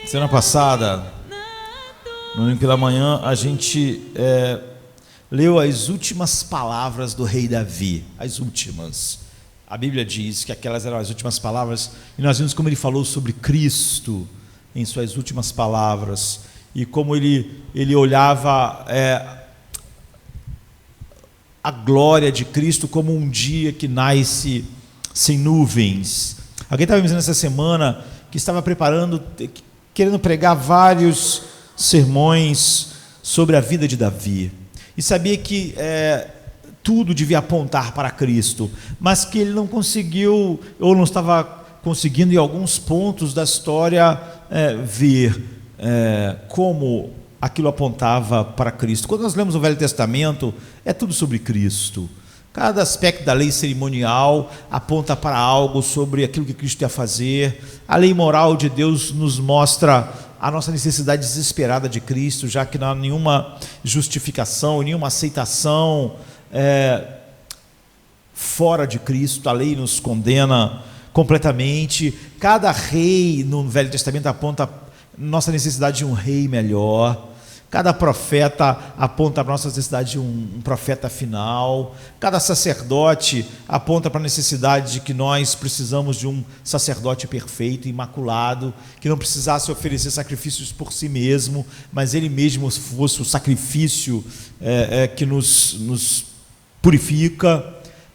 Semana passada, no domingo pela manhã, a gente leu as últimas palavras do rei Davi, as últimas. A Bíblia diz que aquelas eram as últimas palavras, e nós vimos como ele falou sobre Cristo em suas últimas palavras, e como ele olhava a glória de Cristo como um dia que nasce sem nuvens. Alguém estava me dizendo essa semana que estava preparando, querendo pregar vários sermões sobre a vida de Davi, e sabia que tudo devia apontar para Cristo, mas que ele não conseguiu, ou não estava conseguindo em alguns pontos da história ver como aquilo apontava para Cristo. Quando nós lemos o Velho Testamento, é tudo sobre Cristo. Cada aspecto da lei cerimonial aponta para algo sobre aquilo que Cristo ia fazer. A lei moral de Deus nos mostra a nossa necessidade desesperada de Cristo, já que não há nenhuma justificação, nenhuma aceitação fora de Cristo. A lei nos condena completamente. Cada rei no Velho Testamento aponta nossa necessidade de um rei melhor. Cada profeta aponta para a nossa necessidade de um profeta final. Cada sacerdote aponta para a necessidade de que nós precisamos de um sacerdote perfeito, imaculado, que não precisasse oferecer sacrifícios por si mesmo, mas ele mesmo fosse o sacrifício que nos purifica.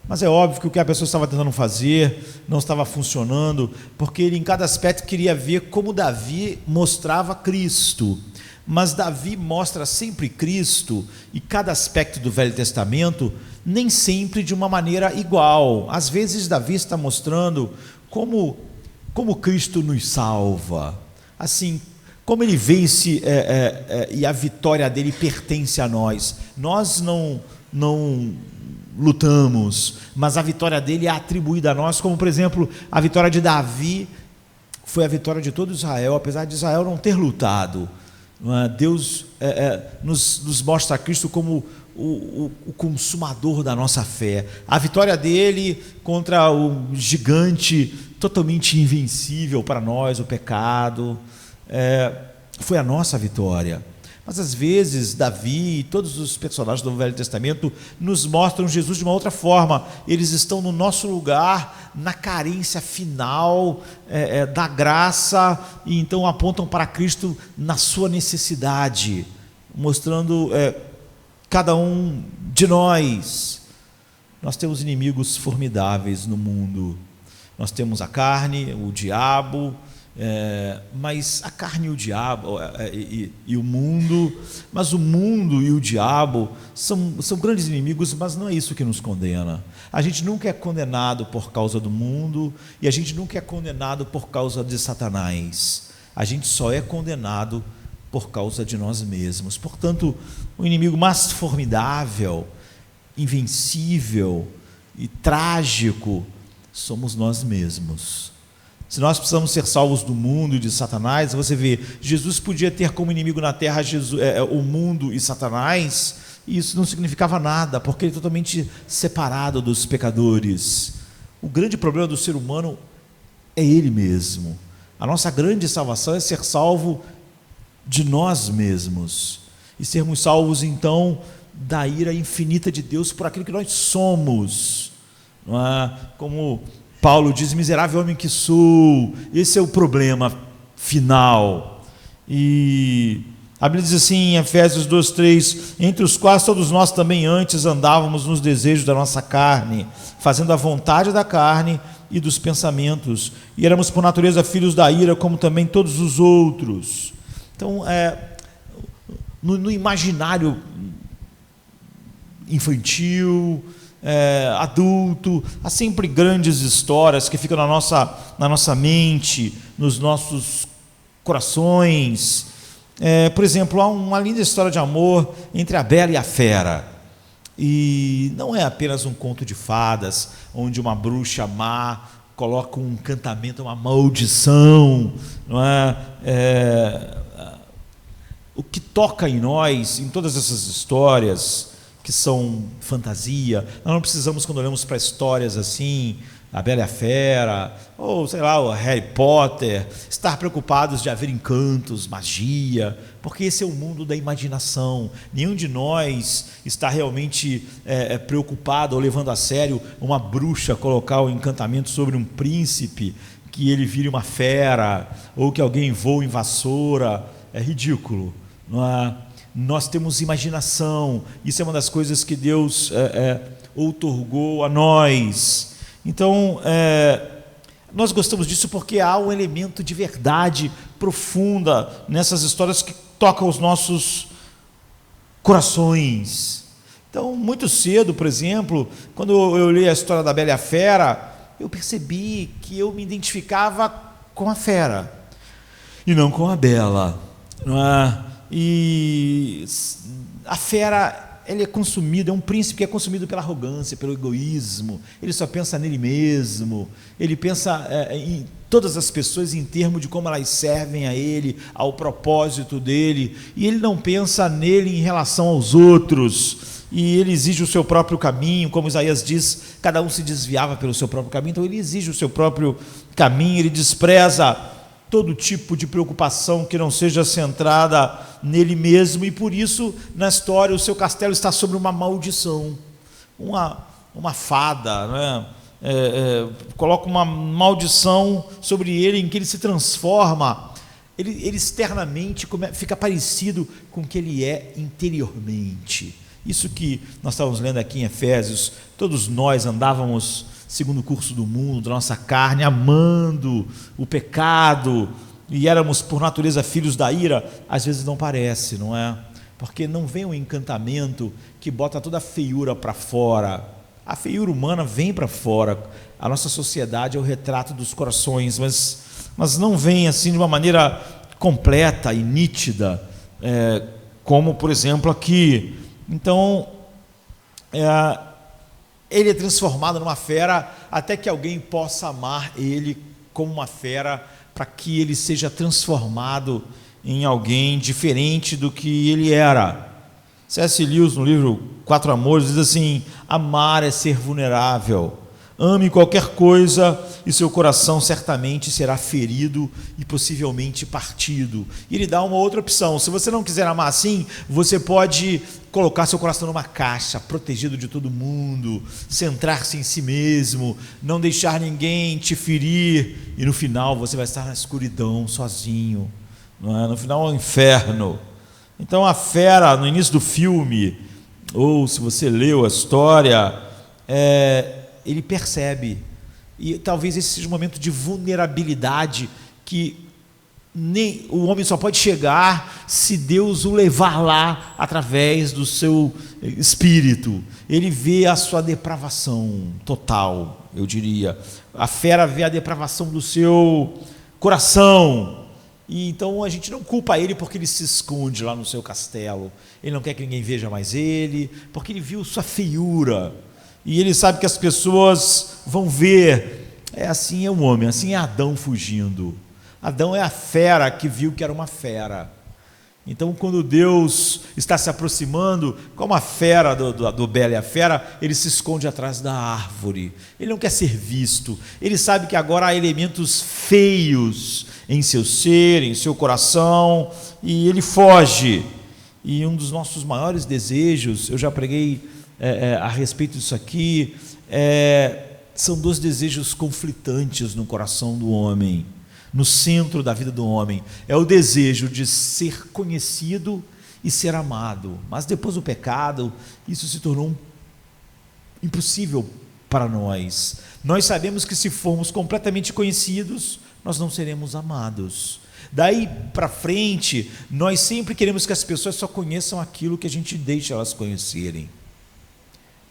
Mas é óbvio que o que a pessoa estava tentando fazer não estava funcionando, porque ele em cada aspecto queria ver como Davi mostrava Cristo. Mas Davi mostra sempre Cristo, e cada aspecto do Velho Testamento nem sempre de uma maneira igual. Às vezes Davi está mostrando como Cristo nos salva, assim, como ele vence e a vitória dele pertence a nós. Nós não lutamos, mas a vitória dele é atribuída a nós, como por exemplo a vitória de Davi foi a vitória de todo Israel, apesar de Israel não ter lutado. Deus nos mostra a Cristo como o consumador da nossa fé. A vitória dele contra o gigante totalmente invencível para nós, o pecado, foi a nossa vitória. Mas às vezes Davi e todos os personagens do Velho Testamento nos mostram Jesus de uma outra forma. Eles estão no nosso lugar, na carência final da graça, e então apontam para Cristo na sua necessidade, mostrando cada um de nós. Nós temos inimigos formidáveis no mundo. Nós temos a carne, o diabo, mas a carne e o diabo e o mundo, mas o mundo e o diabo são grandes inimigos, mas não é isso que nos condena. A gente nunca é condenado por causa do mundo, e a gente nunca é condenado por causa de Satanás. A gente só é condenado por causa de nós mesmos. Portanto, o inimigo mais formidável, invencível e trágico somos nós mesmos. Se nós precisamos ser salvos do mundo e de Satanás, você vê, Jesus podia ter como inimigo na terra o mundo e Satanás, e isso não significava nada, porque ele é totalmente separado dos pecadores. O grande problema do ser humano é ele mesmo. A nossa grande salvação é ser salvo de nós mesmos, e sermos salvos então da ira infinita de Deus por aquilo que nós somos, não é? Como Paulo diz: miserável homem que sou. Esse é o problema final. E a Bíblia diz assim em Efésios 2:3: entre os quais todos nós também antes andávamos nos desejos da nossa carne, fazendo a vontade da carne e dos pensamentos, e éramos por natureza filhos da ira, como também todos os outros. Então, no imaginário infantil, adulto, há sempre grandes histórias que ficam na nossa mente, nos nossos corações. Por exemplo, há uma linda história de amor entre a Bela e a Fera, e não é apenas um conto de fadas, onde uma bruxa má coloca um encantamento, uma maldição, não é? O que toca em nós, em todas essas histórias, que são fantasia, nós não precisamos, quando olhamos para histórias assim, A Bela e a Fera, ou sei lá, o Harry Potter, estar preocupados de haver encantos, magia, porque esse é o mundo da imaginação. Nenhum de nós está realmente preocupado ou levando a sério uma bruxa colocar o encantamento sobre um príncipe, que ele vire uma fera, ou que alguém voe em vassoura. É ridículo, não é? Nós temos imaginação, isso é uma das coisas que Deus outorgou a nós. Então, nós gostamos disso porque há um elemento de verdade profunda nessas histórias que tocam os nossos corações. Então, muito cedo, por exemplo, quando eu li a história da Bela e a Fera, eu percebi que eu me identificava com a fera e não com a Bela, não é? E a fera, ele é consumido, é um príncipe que é consumido pela arrogância, pelo egoísmo. Ele só pensa nele mesmo, ele pensa em todas as pessoas em termos de como elas servem a ele, ao propósito dele, e ele não pensa nele em relação aos outros, e ele exige o seu próprio caminho, como Isaías diz, cada um se desviava pelo seu próprio caminho, então ele exige o seu próprio caminho, ele despreza todo tipo de preocupação que não seja centrada nele mesmo, e por isso, na história, o seu castelo está sobre uma maldição. Uma fada, né? Coloca uma maldição sobre ele, em que ele se transforma, ele externamente fica parecido com o que ele é interiormente. Isso que nós estávamos lendo aqui em Efésios, todos nós andávamos segundo o curso do mundo, da nossa carne, amando o pecado, e éramos por natureza filhos da ira. Às vezes não parece, não é? Porque não vem um encantamento que bota toda a feiura para fora. A feiura humana vem para fora, a nossa sociedade é o retrato dos corações, mas não vem assim de uma maneira completa e nítida, como por exemplo aqui. Então, ele é transformado numa fera até que alguém possa amar ele como uma fera, para que ele seja transformado em alguém diferente do que ele era. C.S. Lewis, no livro Quatro Amores, diz assim: amar é ser vulnerável. Ame qualquer coisa e seu coração certamente será ferido e possivelmente partido. E ele dá uma outra opção: se você não quiser amar assim, você pode colocar seu coração numa caixa, protegido de todo mundo, centrar-se em si mesmo, não deixar ninguém te ferir, e no final você vai estar na escuridão, sozinho, não é? No final é o inferno. Então a fera, no início do filme, ou se você leu a história, ele percebe, e talvez esse seja um momento de vulnerabilidade que nem o homem só pode chegar se Deus o levar lá através do seu espírito. Ele vê a sua depravação total, eu diria. A fera vê a depravação do seu coração, e então a gente não culpa ele porque ele se esconde lá no seu castelo. Ele não quer que ninguém veja mais ele, porque ele viu sua feiura, e ele sabe que as pessoas vão ver. Assim é o homem, assim é Adão fugindo. Adão é a fera que viu que era uma fera. Então, quando Deus está se aproximando, como a fera do Bela e a Fera, ele se esconde atrás da árvore. Ele não quer ser visto. Ele sabe que agora há elementos feios em seu ser, em seu coração, e ele foge. E um dos nossos maiores desejos, eu já preguei a respeito disso aqui, são dois desejos conflitantes no coração do homem, no centro da vida do homem. É o desejo de ser conhecido e ser amado, mas depois do pecado, isso se tornou impossível para nós. Nós sabemos que se formos completamente conhecidos, nós não seremos amados. Daí para frente, nós sempre queremos que as pessoas só conheçam aquilo que a gente deixa elas conhecerem.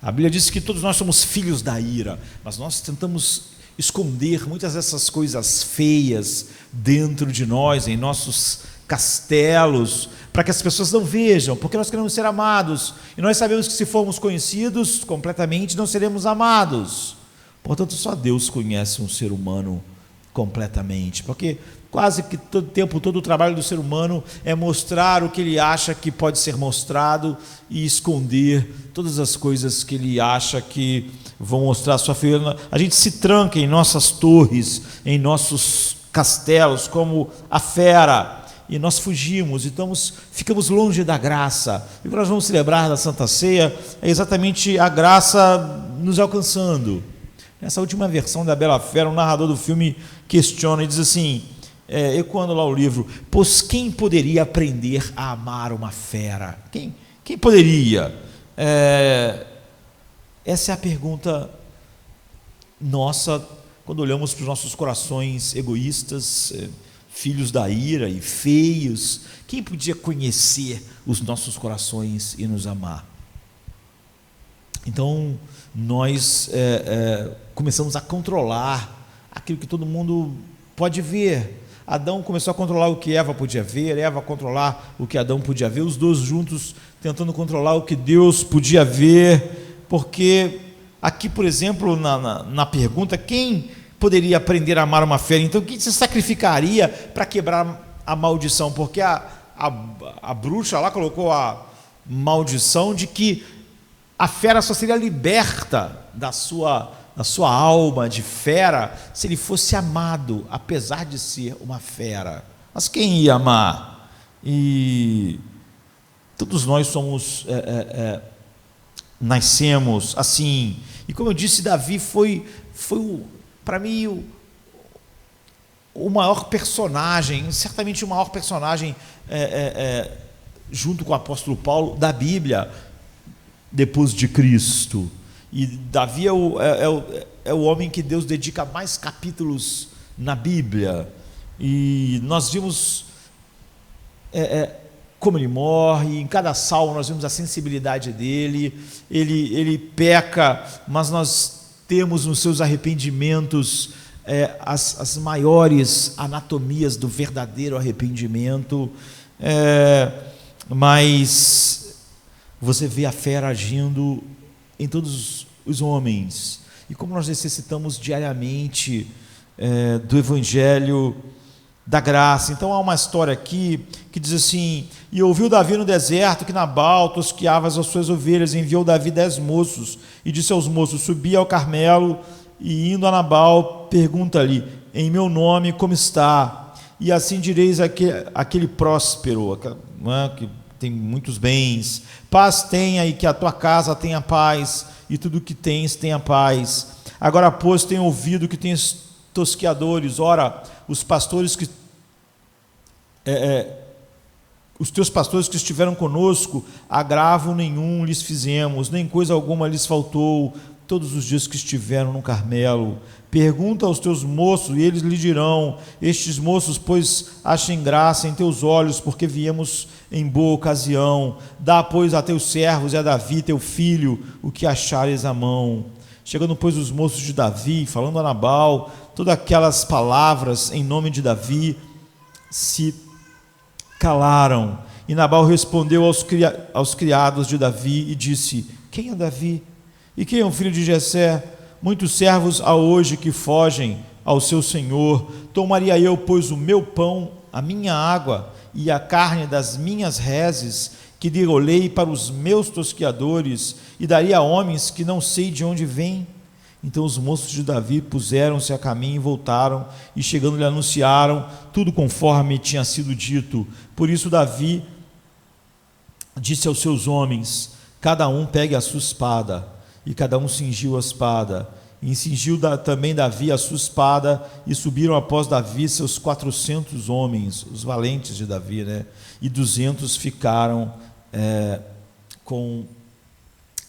A Bíblia diz que todos nós somos filhos da ira, mas nós tentamos esconder muitas dessas coisas feias dentro de nós, em nossos castelos, para que as pessoas não vejam, porque nós queremos ser amados, e nós sabemos que se formos conhecidos completamente, não seremos amados. Portanto, só Deus conhece um ser humano completamente, porque quase que todo tempo, todo o trabalho do ser humano é mostrar o que ele acha que pode ser mostrado e esconder todas as coisas que ele acha que vão mostrar a sua feiura. A gente se tranca em nossas torres, em nossos castelos, como a fera, e nós fugimos, então ficamos longe da graça. E o que nós vamos celebrar da Santa Ceia é exatamente a graça nos alcançando. Nessa última versão da Bela Fera, o narrador do filme questiona e diz assim, ecoando lá o livro: pois quem poderia aprender a amar uma fera? Quem poderia? Essa é a pergunta nossa quando olhamos para os nossos corações egoístas, filhos da ira e feios. Quem podia conhecer os nossos corações e nos amar? Então nós começamos a controlar aquilo que todo mundo pode ver. Adão começou a controlar o que Eva podia ver, Eva a controlar o que Adão podia ver, os dois juntos tentando controlar o que Deus podia ver, porque aqui, por exemplo, na pergunta, quem poderia aprender a amar uma fera? Então, quem se sacrificaria para quebrar a maldição? Porque a bruxa lá colocou a maldição de que a fera só seria liberta da sua alma de fera se ele fosse amado, apesar de ser uma fera. Mas quem ia amar? E todos nós somos nascemos assim. E como eu disse, Davi foi para mim o maior personagem, certamente o maior personagem junto com o apóstolo Paulo da Bíblia depois de Cristo. E Davi é o homem que Deus dedica mais capítulos na Bíblia. E nós vimos como ele morre, em cada salmo nós vimos a sensibilidade dele. Ele peca, mas nós temos nos seus arrependimentos as maiores anatomias do verdadeiro arrependimento. Mas você vê a fera agindo em todos os homens, e como nós necessitamos diariamente do Evangelho da graça. Então há uma história aqui que diz assim: e ouviu Davi no deserto que Nabal tosqueava as suas ovelhas, enviou Davi 10 moços, e disse aos moços: subi ao Carmelo, e indo a Nabal, pergunta-lhe em meu nome como está, e assim direis aquele próspero, que tem muitos bens, paz tenha, e que a tua casa tenha paz, e tudo o que tens tenha paz. Agora, pois, tenho ouvido que tens tosqueadores. Ora, os teus pastores que estiveram conosco, agravo nenhum lhes fizemos, nem coisa alguma lhes faltou, todos os dias que estiveram no Carmelo. Pergunta aos teus moços, e eles lhe dirão: estes moços, pois, achem graça em teus olhos, porque viemos em boa ocasião. Dá, pois, a teus servos e a Davi, teu filho, o que achares à mão. Chegando, pois, os moços de Davi, falando a Nabal todas aquelas palavras em nome de Davi, se calaram. E Nabal respondeu aos criados de Davi e disse: quem é Davi? E quem é o filho de Jessé? Muitos servos há hoje que fogem ao seu senhor. Tomaria eu, pois, o meu pão, a minha água e a carne das minhas reses, que degolei para os meus tosqueadores, e daria a homens que não sei de onde vêm? Então os moços de Davi puseram-se a caminho e voltaram, e chegando lhe anunciaram tudo conforme tinha sido dito. Por isso Davi disse aos seus homens: cada um pegue a sua espada. E cada um cingiu a espada, e cingiu também Davi a sua espada, e subiram após Davi seus 400 homens, os valentes de Davi, e 200 ficaram com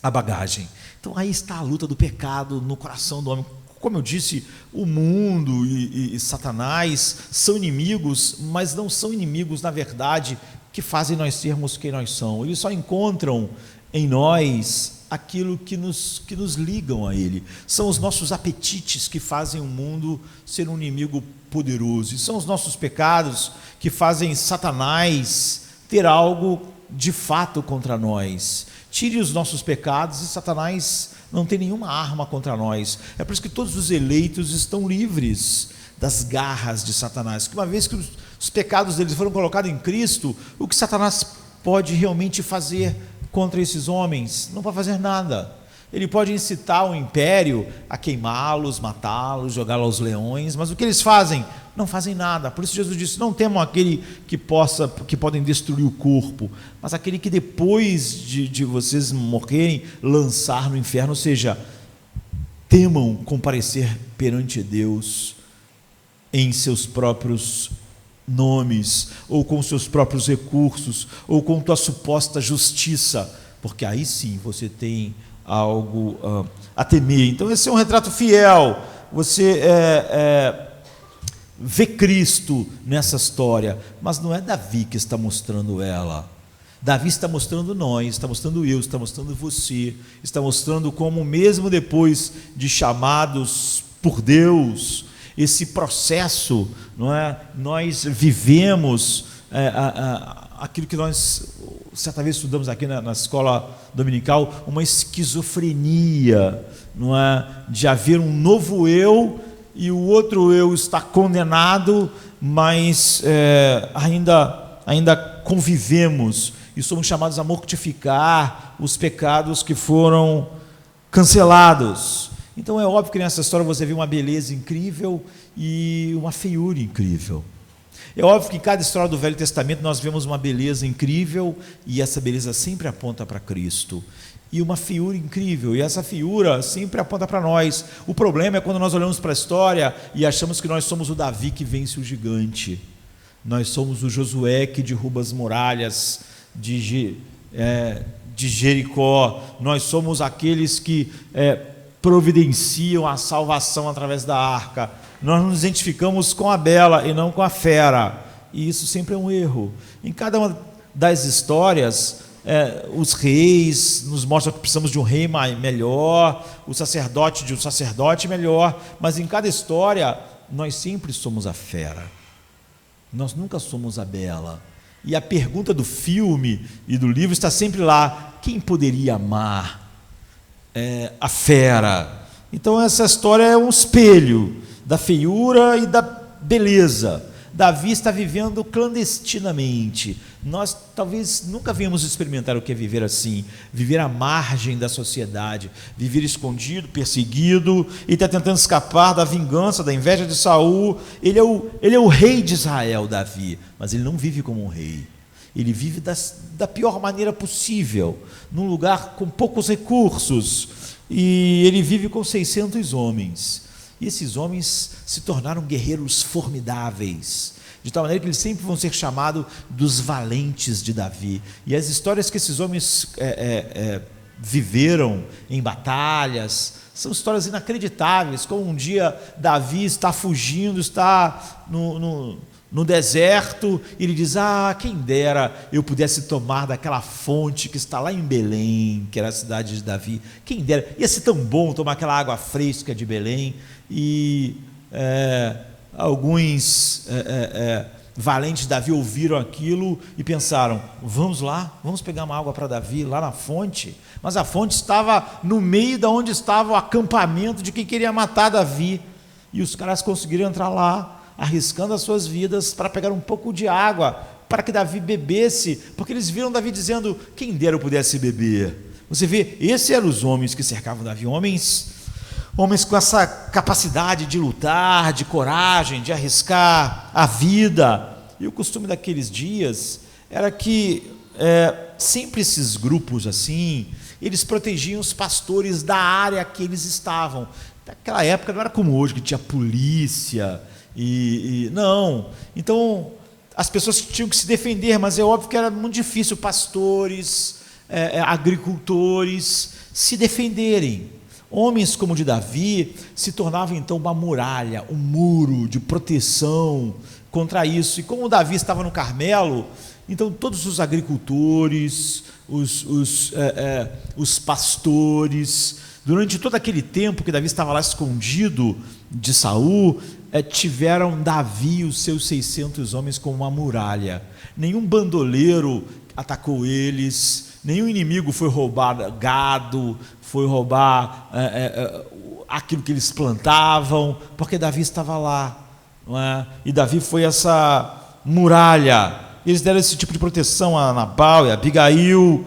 a bagagem. Então aí está a luta do pecado no coração do homem. Como eu disse, o mundo e Satanás são inimigos, mas não são inimigos, na verdade, que fazem nós sermos quem nós somos. Eles só encontram em nós aquilo que nos ligam a ele. São os nossos apetites que fazem o mundo ser um inimigo poderoso, e são os nossos pecados que fazem Satanás ter algo de fato contra nós. Tire os nossos pecados e Satanás não tem nenhuma arma contra nós. É por isso que todos os eleitos estão livres das garras de Satanás. Que uma vez que os pecados deles foram colocados em Cristo, o que Satanás pode realmente fazer contra esses homens? Não pode fazer nada. Ele pode incitar o império a queimá-los, matá-los, jogá-los aos leões, mas o que eles fazem? Não fazem nada. Por isso Jesus disse: não temam aquele que podem destruir o corpo, mas aquele que depois de vocês morrerem, lançar no inferno. Ou seja, temam comparecer perante Deus em seus próprios nomes, ou com seus próprios recursos, ou com tua suposta justiça, porque aí sim você tem algo a temer. Então esse é um retrato fiel. Você vê Cristo nessa história, mas não é Davi que está mostrando ela. Davi está mostrando nós, está mostrando eu, está mostrando você, está mostrando como mesmo depois de chamados por Deus, esse processo, não é? Nós vivemos aquilo que nós certa vez estudamos aqui na escola dominical, uma esquizofrenia, não é? De haver um novo eu e o outro eu está condenado, mas ainda convivemos e somos chamados a mortificar os pecados que foram cancelados. Então é óbvio que nessa história você vê uma beleza incrível e uma feiura incrível. É óbvio que em cada história do Velho Testamento nós vemos uma beleza incrível e essa beleza sempre aponta para Cristo. E uma feiura incrível, e essa feiura sempre aponta para nós. O problema é quando nós olhamos para a história e achamos que nós somos o Davi que vence o gigante. Nós somos o Josué que derruba as muralhas de Jericó. Nós somos aqueles que providenciam a salvação através da arca. Nós nos identificamos com a bela e não com a fera, e isso sempre é um erro. Em cada uma das histórias, os reis nos mostram que precisamos de um rei melhor, o sacerdote de um sacerdote melhor, mas em cada história nós sempre somos a fera, nós nunca somos a bela. E a pergunta do filme e do livro está sempre lá: quem poderia amar a fera? Então essa história é um espelho da feiura e da beleza. Davi está vivendo clandestinamente. Nós talvez nunca venhamos experimentar o que é viver assim, viver à margem da sociedade, viver escondido, perseguido, e está tentando escapar da vingança, da inveja de Saul. Ele é o rei de Israel, Davi, mas ele não vive como um rei. Ele vive da pior maneira possível, num lugar com poucos recursos, e ele vive com 600 homens. E esses homens se tornaram guerreiros formidáveis, de tal maneira que eles sempre vão ser chamados dos valentes de Davi. E as histórias que esses homens viveram em batalhas são histórias inacreditáveis, como um dia Davi está fugindo, está no deserto, e ele diz: quem dera eu pudesse tomar daquela fonte que está lá em Belém, que era a cidade de Davi. Quem dera, ia ser tão bom tomar aquela água fresca de Belém. E alguns valentes de Davi ouviram aquilo e pensaram: vamos lá, vamos pegar uma água para Davi lá na fonte. Mas a fonte estava no meio de onde estava o acampamento de quem queria matar Davi, e os caras conseguiram entrar lá, arriscando as suas vidas para pegar um pouco de água para que Davi bebesse, porque eles viram Davi dizendo: quem dera eu pudesse beber. Você vê, esses eram os homens que cercavam Davi, homens com essa capacidade de lutar, de coragem, de arriscar a vida. E o costume daqueles dias era que sempre esses grupos assim, eles protegiam os pastores da área que eles estavam. Naquela época não era como hoje, que tinha polícia, não. Então as pessoas tinham que se defender, mas é óbvio que era muito difícil pastores, agricultores se defenderem. Homens como o de Davi se tornavam então uma muralha, um muro de proteção contra isso. E como Davi estava no Carmelo, então todos os agricultores, os pastores, durante todo aquele tempo que Davi estava lá escondido de Saul, tiveram Davi e os seus 600 homens como uma muralha. Nenhum bandoleiro atacou eles, nenhum inimigo foi roubar gado, foi roubar aquilo que eles plantavam, porque Davi estava lá. não é? E Davi foi essa muralha. Eles deram esse tipo de proteção a Nabal e a Abigail.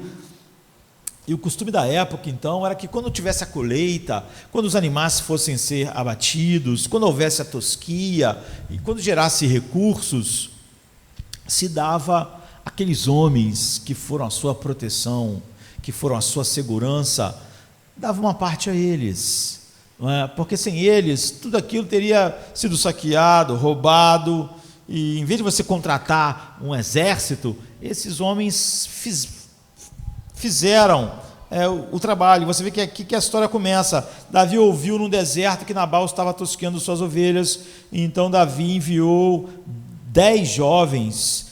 E o costume da época, então, era que quando tivesse a colheita, quando os animais fossem ser abatidos, quando houvesse a tosquia, e quando gerasse recursos, se dava àqueles homens que foram a sua proteção, que foram a sua segurança, dava uma parte a eles, não é? Porque sem eles, tudo aquilo teria sido saqueado, roubado, e em vez de você contratar um exército, esses homens fizeram o trabalho. Você vê que aqui que a história começa. Davi ouviu no deserto que Nabal estava tosqueando suas ovelhas, e então Davi enviou 10 jovens,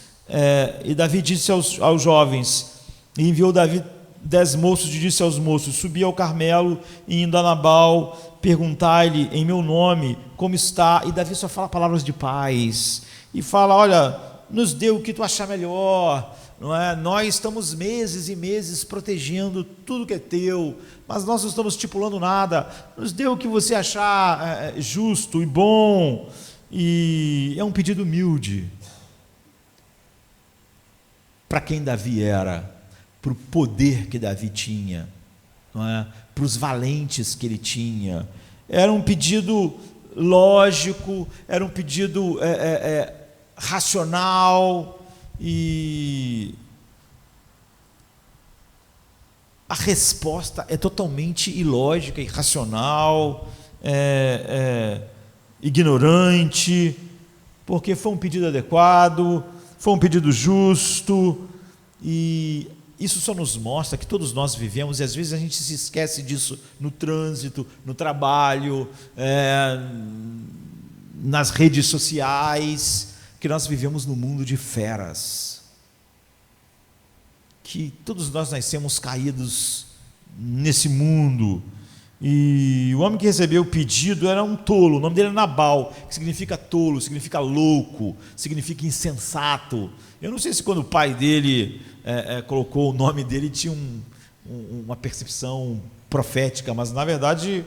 e Davi disse aos jovens, e enviou Davi 10 moços, e disse aos moços: subi ao Carmelo, e indo a Nabal, perguntai-lhe em meu nome como está. E Davi só fala palavras de paz, e fala: olha, nos dê o que tu achar melhor, não é? Nós estamos meses e meses protegendo tudo que é teu, mas nós não estamos estipulando nada, nos dê o que você achar justo e bom. E é um pedido humilde para quem Davi era, para o poder que Davi tinha, não é? Para os valentes que ele tinha. Era um pedido lógico, era um pedido racional, e a resposta é totalmente ilógica, irracional, ignorante, porque foi um pedido adequado, foi um pedido justo, e isso só nos mostra que todos nós vivemos, e às vezes a gente se esquece disso no trânsito, no trabalho, nas redes sociais, que nós vivemos num mundo de feras, que todos nós nascemos caídos nesse mundo. E o homem que recebeu o pedido era um tolo, o nome dele é Nabal, que significa tolo, significa louco, significa insensato. Eu não sei se quando o pai dele colocou o nome dele tinha uma percepção profética, mas na verdade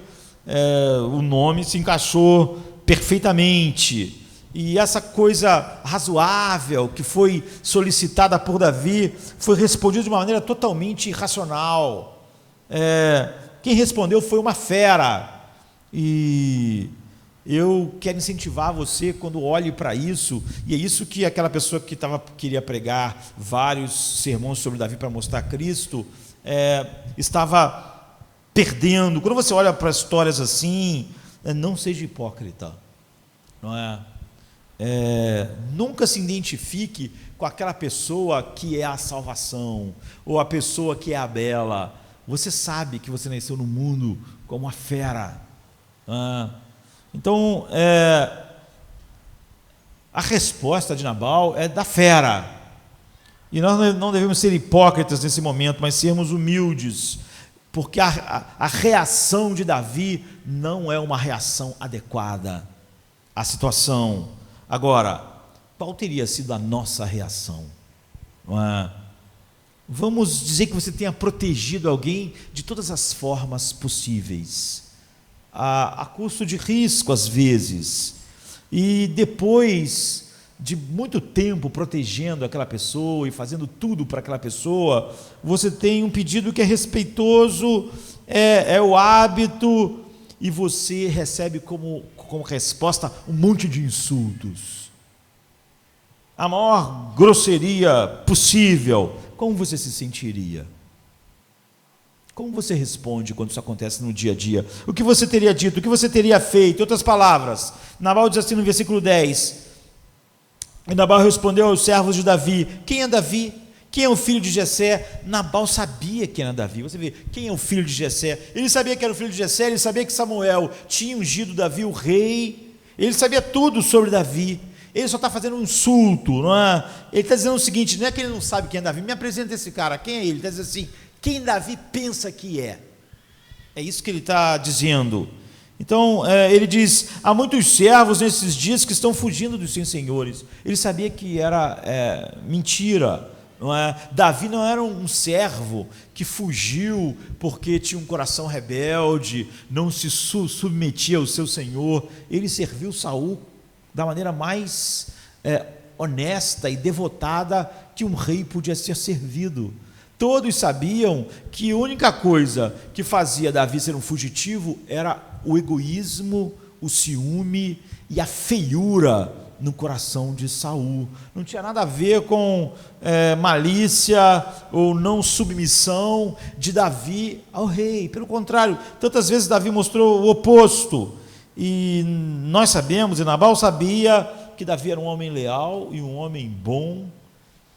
o nome se encaixou perfeitamente. E essa coisa razoável que foi solicitada por Davi foi respondida de uma maneira totalmente irracional. Quem respondeu foi uma fera. E eu quero incentivar você, quando olhe para isso, e é isso que aquela pessoa que queria pregar vários sermões sobre Davi para mostrar Cristo, estava perdendo. Quando você olha para histórias assim, não seja hipócrita, não é? Nunca se identifique com aquela pessoa que é a salvação, ou a pessoa que é a bela. Você sabe que você nasceu no mundo como uma fera. Então, a resposta de Nabal é da fera. E nós não devemos ser hipócritas nesse momento, mas sermos humildes, porque a reação de Davi não é uma reação adequada à situação. Agora, qual teria sido a nossa reação? Vamos dizer que você tenha protegido alguém de todas as formas possíveis, a custo de risco às vezes, e depois de muito tempo protegendo aquela pessoa e fazendo tudo para aquela pessoa, você tem um pedido que é respeitoso, é o hábito, e você recebe como resposta um monte de insultos, a maior grosseria possível. Como você se sentiria? Como você responde quando isso acontece no dia a dia? O que você teria dito? O que você teria feito? Em outras palavras, Nabal diz assim no versículo 10, e Nabal respondeu aos servos de Davi: quem é Davi? Quem é o filho de Jessé? Nabal sabia quem era Davi. Você vê, quem é o filho de Jessé? Ele sabia que era o filho de Jessé, ele sabia que Samuel tinha ungido Davi o rei, ele sabia tudo sobre Davi. Ele só está fazendo um insulto, não é? Ele está dizendo o seguinte: não é que ele não sabe quem é Davi, me apresenta esse cara, quem é ele? Ele está dizendo assim: quem Davi pensa que é? É isso que ele está dizendo. Então, ele diz: há muitos servos nesses dias que estão fugindo dos seus senhores. Ele sabia que era mentira, não é? Davi não era um servo que fugiu porque tinha um coração rebelde, não se submetia ao seu senhor. Ele serviu Saul da maneira mais honesta e devotada que um rei podia ser servido. Todos sabiam que a única coisa que fazia Davi ser um fugitivo era o egoísmo, o ciúme e a feiura no coração de Saul. Não tinha nada a ver com malícia ou não submissão de Davi ao rei. Pelo contrário, tantas vezes Davi mostrou o oposto. E nós sabemos, e Nabal sabia, que Davi era um homem leal e um homem bom,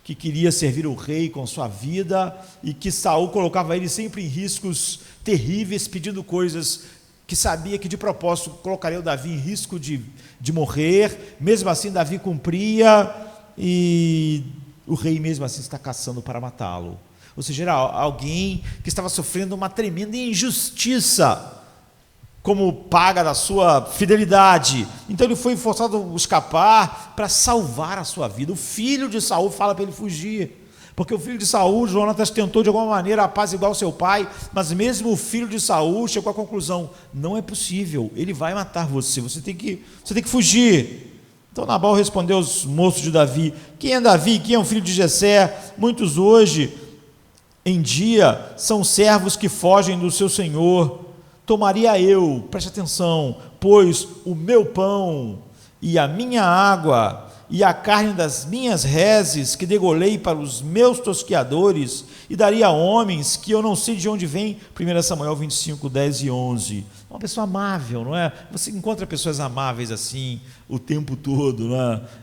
que queria servir o rei com sua vida, e que Saul colocava ele sempre em riscos terríveis, pedindo coisas que sabia que de propósito colocaria o Davi em risco de morrer. Mesmo assim Davi cumpria, e o rei mesmo assim está caçando para matá-lo. Ou seja, era alguém que estava sofrendo uma tremenda injustiça como paga da sua fidelidade. Então ele foi forçado a escapar para salvar a sua vida. O filho de Saul fala para ele fugir, porque o filho de Saul, Jonatas, tentou de alguma maneira apaziguar o seu pai, mas mesmo o filho de Saul chegou à conclusão: não é possível, ele vai matar você, você tem que fugir. Então Nabal respondeu aos moços de Davi: quem é Davi? Quem é o filho de Jessé? Muitos hoje em dia são servos que fogem do seu senhor. Tomaria eu, preste atenção, pois o meu pão e a minha água e a carne das minhas reses que degolei para os meus tosqueadores, e daria a homens que eu não sei de onde vem. 1 Samuel 25, 10 e 11. Uma pessoa amável, não é? Você encontra pessoas amáveis assim o tempo todo, não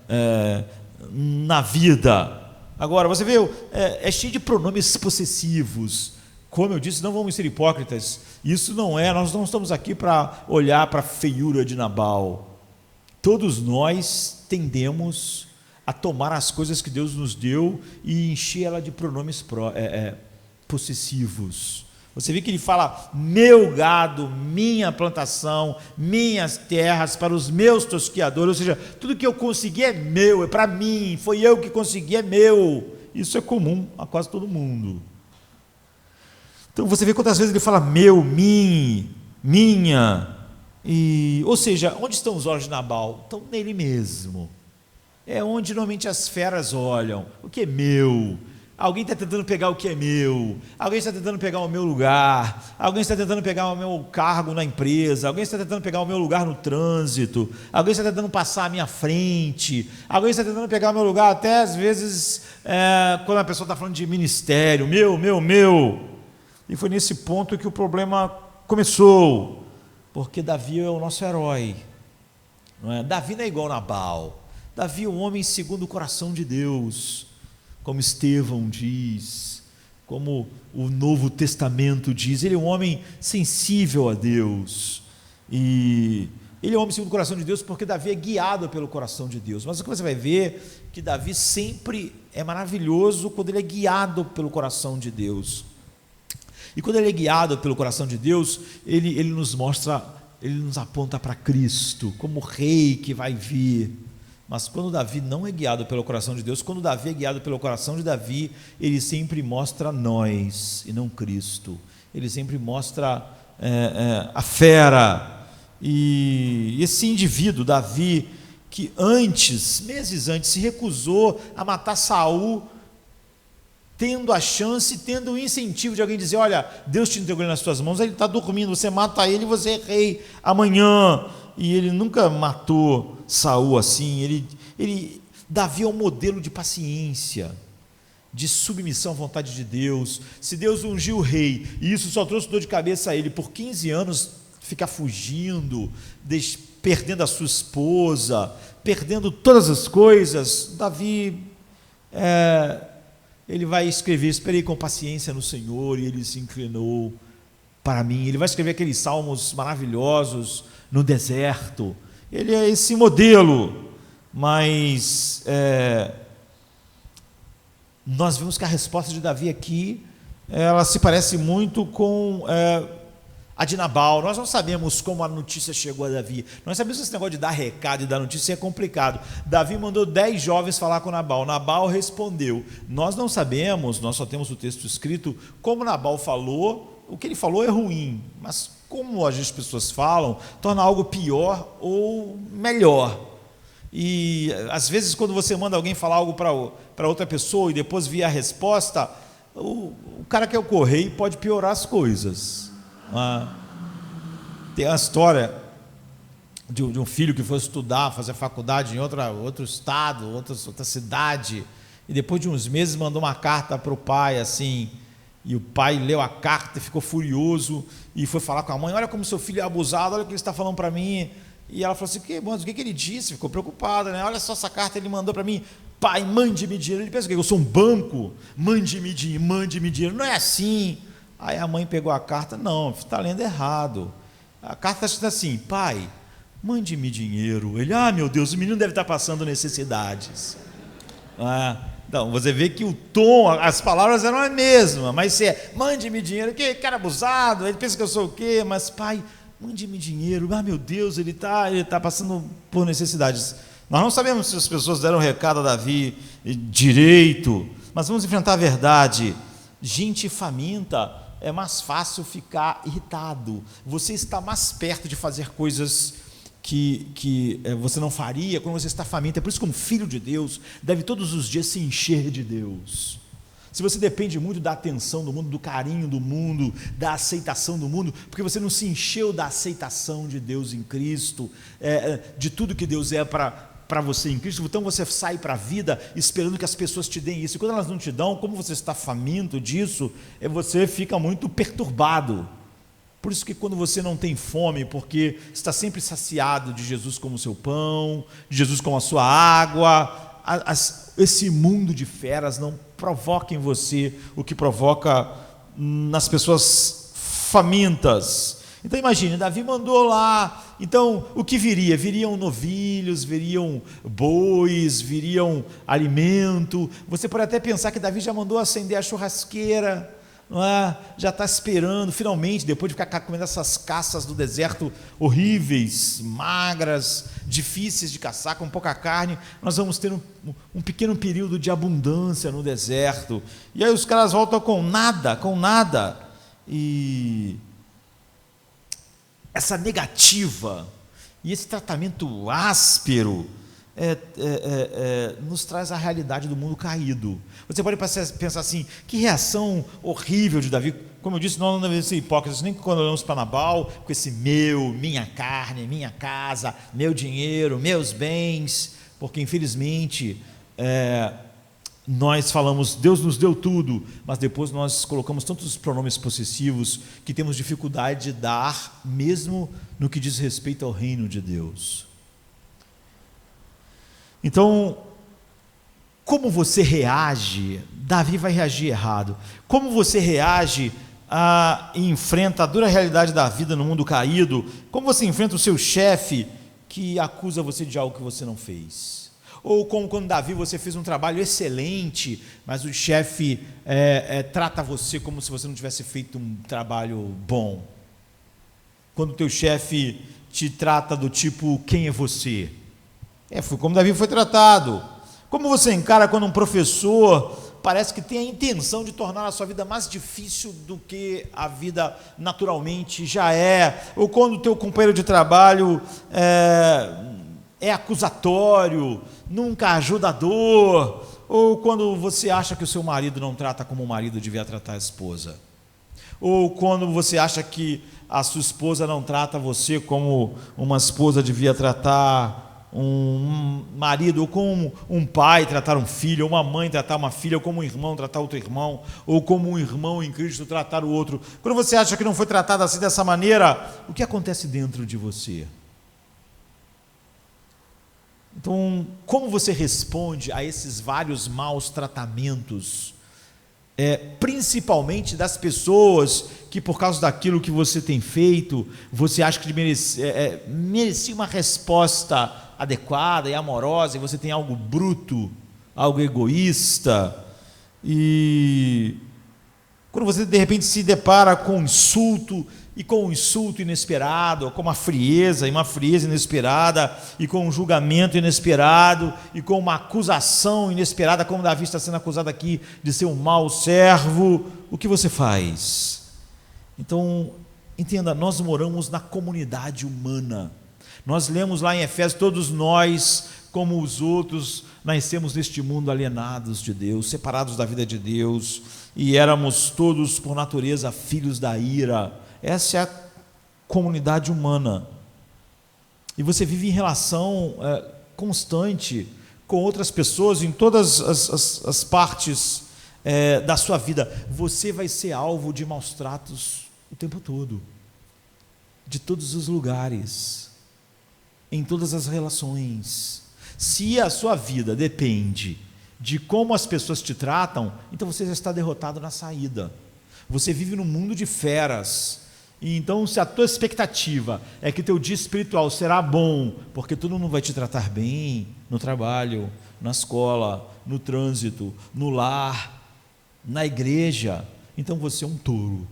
é? Na vida. Agora, você vê, é cheio de pronomes possessivos. Como eu disse, não vamos ser hipócritas. Isso não é, nós não estamos aqui para olhar para a feiura de Nabal. Todos nós tendemos a tomar as coisas que Deus nos deu e encher ela de pronomes possessivos. Você vê que ele fala: meu gado, minha plantação, minhas terras para os meus tosqueadores. Ou seja, tudo que eu consegui é meu, é para mim, foi eu que consegui, é meu. Isso é comum a quase todo mundo. Então você vê quantas vezes ele fala meu, minha. Ou seja, onde estão os olhos de Nabal? Estão nele mesmo. É onde normalmente as feras olham. O que é meu? Alguém está tentando pegar o que é meu. Alguém está tentando pegar o meu lugar. Alguém está tentando pegar o meu cargo na empresa. Alguém está tentando pegar o meu lugar no trânsito. Alguém está tentando passar à minha frente. Alguém está tentando pegar o meu lugar, até às vezes quando a pessoa está falando de ministério, meu. E foi nesse ponto que o problema começou, porque Davi é o nosso herói, não é? Davi não é igual a Nabal. Davi é um homem segundo o coração de Deus, como Estevão diz, como o Novo Testamento diz. Ele é um homem sensível a Deus, e ele é um homem segundo o coração de Deus porque Davi é guiado pelo coração de Deus. Mas o que você vai ver, que Davi sempre é maravilhoso quando ele é guiado pelo coração de Deus. E quando ele é guiado pelo coração de Deus, ele nos mostra, ele nos aponta para Cristo, como o rei que vai vir. Mas quando Davi não é guiado pelo coração de Deus, quando Davi é guiado pelo coração de Davi, ele sempre mostra nós e não Cristo. Ele sempre mostra a fera. E esse indivíduo, Davi, que meses antes, se recusou a matar Saul, tendo a chance, tendo o incentivo de alguém dizer: olha, Deus te entregou nas tuas mãos, ele está dormindo, você mata ele, você é rei amanhã. E ele nunca matou Saul assim. Davi é um modelo de paciência, de submissão à vontade de Deus. Se Deus ungiu o rei, e isso só trouxe dor de cabeça a ele, por 15 anos ficar fugindo, perdendo a sua esposa, perdendo todas as coisas, Davi ele vai escrever: esperei com paciência no Senhor, e ele se inclinou para mim. Ele vai escrever aqueles salmos maravilhosos no deserto. Ele é esse modelo. Mas nós vemos que a resposta de Davi aqui, ela se parece muito com a de Nabal. Nós não sabemos como a notícia chegou a Davi. Nós sabemos que esse negócio de dar recado e dar notícia é complicado. Davi mandou 10 jovens falar com Nabal. Nabal respondeu. Nós não sabemos, nós só temos o texto escrito, como Nabal falou. O que ele falou é ruim, mas como as pessoas falam, torna algo pior ou melhor. E às vezes quando você manda alguém falar algo para outra pessoa e depois vir a resposta, o cara que é o correio pode piorar as coisas. Tem uma história de um filho que foi estudar, fazer faculdade em outro estado, outra cidade, e depois de uns meses mandou uma carta para o pai, assim, e o pai leu a carta e ficou furioso, e foi falar com a mãe: olha como seu filho é abusado, olha o que ele está falando para mim. E ela falou assim: o que ele disse? Ficou preocupada, né? Olha só essa carta, ele mandou para mim: pai, mande-me dinheiro. Ele pensa: o quê? Eu sou um banco? Mande-me dinheiro. Não é assim. Aí a mãe pegou a carta: não, está lendo errado. A carta está escrita assim: pai, mande-me dinheiro. Ele: meu Deus, o menino deve estar passando necessidades. Então, você vê que o tom, as palavras eram a mesma, mas se é mande-me dinheiro, que cara abusado, ele pensa que eu sou o quê? Mas pai, mande-me dinheiro. Meu Deus, ele tá passando por necessidades. Nós não sabemos se as pessoas deram recado a Davi direito, mas vamos enfrentar a verdade. Gente faminta, é mais fácil ficar irritado. Você está mais perto de fazer coisas que você não faria quando você está faminto. É por isso que um filho de Deus deve todos os dias se encher de Deus. Se você depende muito da atenção do mundo, do carinho do mundo, da aceitação do mundo, porque você não se encheu da aceitação de Deus em Cristo, de tudo que Deus é para você em Cristo, então você sai para a vida esperando que as pessoas te deem isso, e quando elas não te dão, como você está faminto disso, você fica muito perturbado. Por isso que quando você não tem fome, porque está sempre saciado de Jesus como seu pão, de Jesus como a sua água, esse mundo de feras não provoca em você o que provoca nas pessoas famintas. Então imagine, Davi mandou lá, então o que viria? Viriam novilhos, viriam bois, viriam alimento. Você pode até pensar que Davi já mandou acender a churrasqueira, não é? Já está esperando, finalmente, depois de ficar comendo essas caças do deserto horríveis, magras, difíceis de caçar, com pouca carne, nós vamos ter um pequeno período de abundância no deserto. E aí os caras voltam com nada, e essa negativa e esse tratamento áspero nos traz a realidade do mundo caído. Você pode pensar assim: que reação horrível de Davi. Como eu disse, nós não devemos ser hipócritas, nem quando olhamos para Nabal, com esse minha carne, minha casa, meu dinheiro, meus bens, porque infelizmente nós falamos, Deus nos deu tudo, mas depois nós colocamos tantos pronomes possessivos que temos dificuldade de dar, mesmo no que diz respeito ao reino de Deus. Então, como você reage? Davi vai reagir errado. Como você reage e enfrenta a dura realidade da vida no mundo caído? Como você enfrenta o seu chefe que acusa você de algo que você não fez? Ou como quando Davi, você fez um trabalho excelente, mas o chefe trata você como se você não tivesse feito um trabalho bom. Quando o teu chefe te trata do tipo: quem é você? Foi como Davi foi tratado. Como você encara quando um professor parece que tem a intenção de tornar a sua vida mais difícil do que a vida naturalmente já é? Ou quando o teu companheiro de trabalho é acusatório, nunca ajudador? Ou quando você acha que o seu marido não trata como o marido devia tratar a esposa? Ou quando você acha que a sua esposa não trata você como uma esposa devia tratar um marido, ou como um pai tratar um filho, ou uma mãe tratar uma filha, ou como um irmão tratar outro irmão, ou como um irmão em Cristo tratar o outro? Quando você acha que não foi tratado assim, dessa maneira, o que acontece dentro de você? Então, como você responde a esses vários maus tratamentos, principalmente das pessoas que, por causa daquilo que você tem feito, você acha que merecia uma resposta adequada e amorosa, e você tem algo bruto, algo egoísta? E quando você de repente se depara com um insulto, e com um insulto inesperado, com uma frieza inesperada, e com um julgamento inesperado, e com uma acusação inesperada, como Davi está sendo acusado aqui de ser um mau servo, o que você faz? Então, entenda, nós moramos na comunidade humana. Nós lemos lá em Efésios: todos nós como os outros, nascemos neste mundo alienados de Deus, separados da vida de Deus, e éramos todos, por natureza, filhos da ira. Essa é a comunidade humana. E você vive em relação constante com outras pessoas em todas as partes da sua vida. Você vai ser alvo de maus tratos o tempo todo, de todos os lugares, em todas as relações. Se a sua vida depende de como as pessoas te tratam, então você já está derrotado na saída. Você vive num mundo de feras. E então, se a tua expectativa é que teu dia espiritual será bom, porque todo mundo vai te tratar bem no trabalho, na escola, no trânsito, no lar, na igreja, então você é um touro.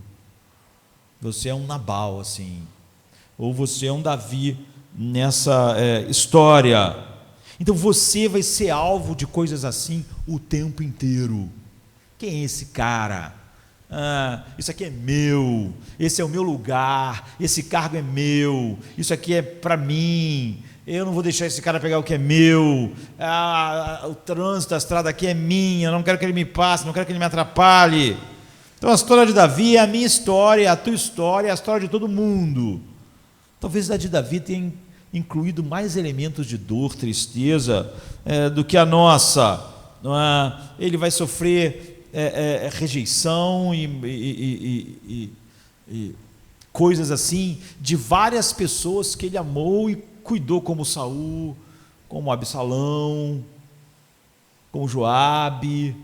Você é um Nabal, assim. Ou você é um Davi nessa história. Então você vai ser alvo de coisas assim o tempo inteiro. Quem é esse cara? Isso aqui é meu, esse é o meu lugar, esse cargo é meu, isso aqui é para mim, eu não vou deixar esse cara pegar o que é meu, o trânsito, a estrada aqui é minha, eu não quero que ele me passe, não quero que ele me atrapalhe. Então a história de Davi é a minha história, a tua história, a história de todo mundo. Talvez a de Davi tenha incluído mais elementos de dor, tristeza do que a nossa. Ele vai sofrer rejeição e coisas assim de várias pessoas que ele amou e cuidou, como Saul, como Absalão, como Joabe,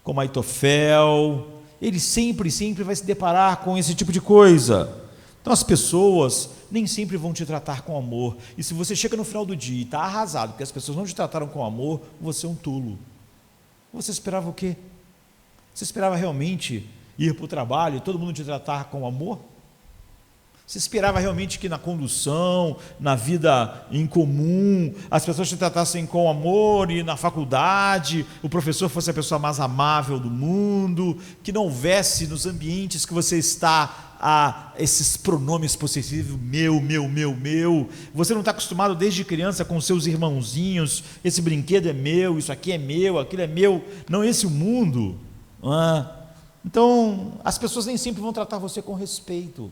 como Aitofel. Ele sempre vai se deparar com esse tipo de coisa. Então as pessoas nem sempre vão te tratar com amor, e se você chega no final do dia e está arrasado porque as pessoas não te trataram com amor, você é um tolo. Você esperava o quê? Você esperava realmente ir para o trabalho e todo mundo te tratar com amor? Você esperava realmente que na condução, na vida em comum, as pessoas te tratassem com amor, e na faculdade o professor fosse a pessoa mais amável do mundo, que não houvesse nos ambientes que você está esses pronomes possessivos, meu? Você não está acostumado desde criança com seus irmãozinhos, esse brinquedo é meu, isso aqui é meu, aquilo é meu. Não, esse é o mundo. Então as pessoas nem sempre vão tratar você com respeito,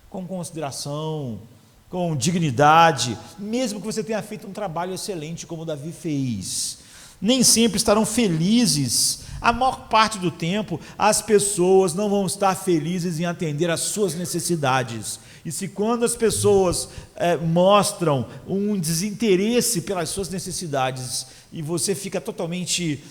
com consideração, com dignidade, mesmo que você tenha feito um trabalho excelente como Davi fez. Nem sempre estarão felizes. A maior parte do tempo as pessoas não vão estar felizes em atender às suas necessidades. E se quando as pessoas mostram um desinteresse pelas suas necessidades e você fica totalmente,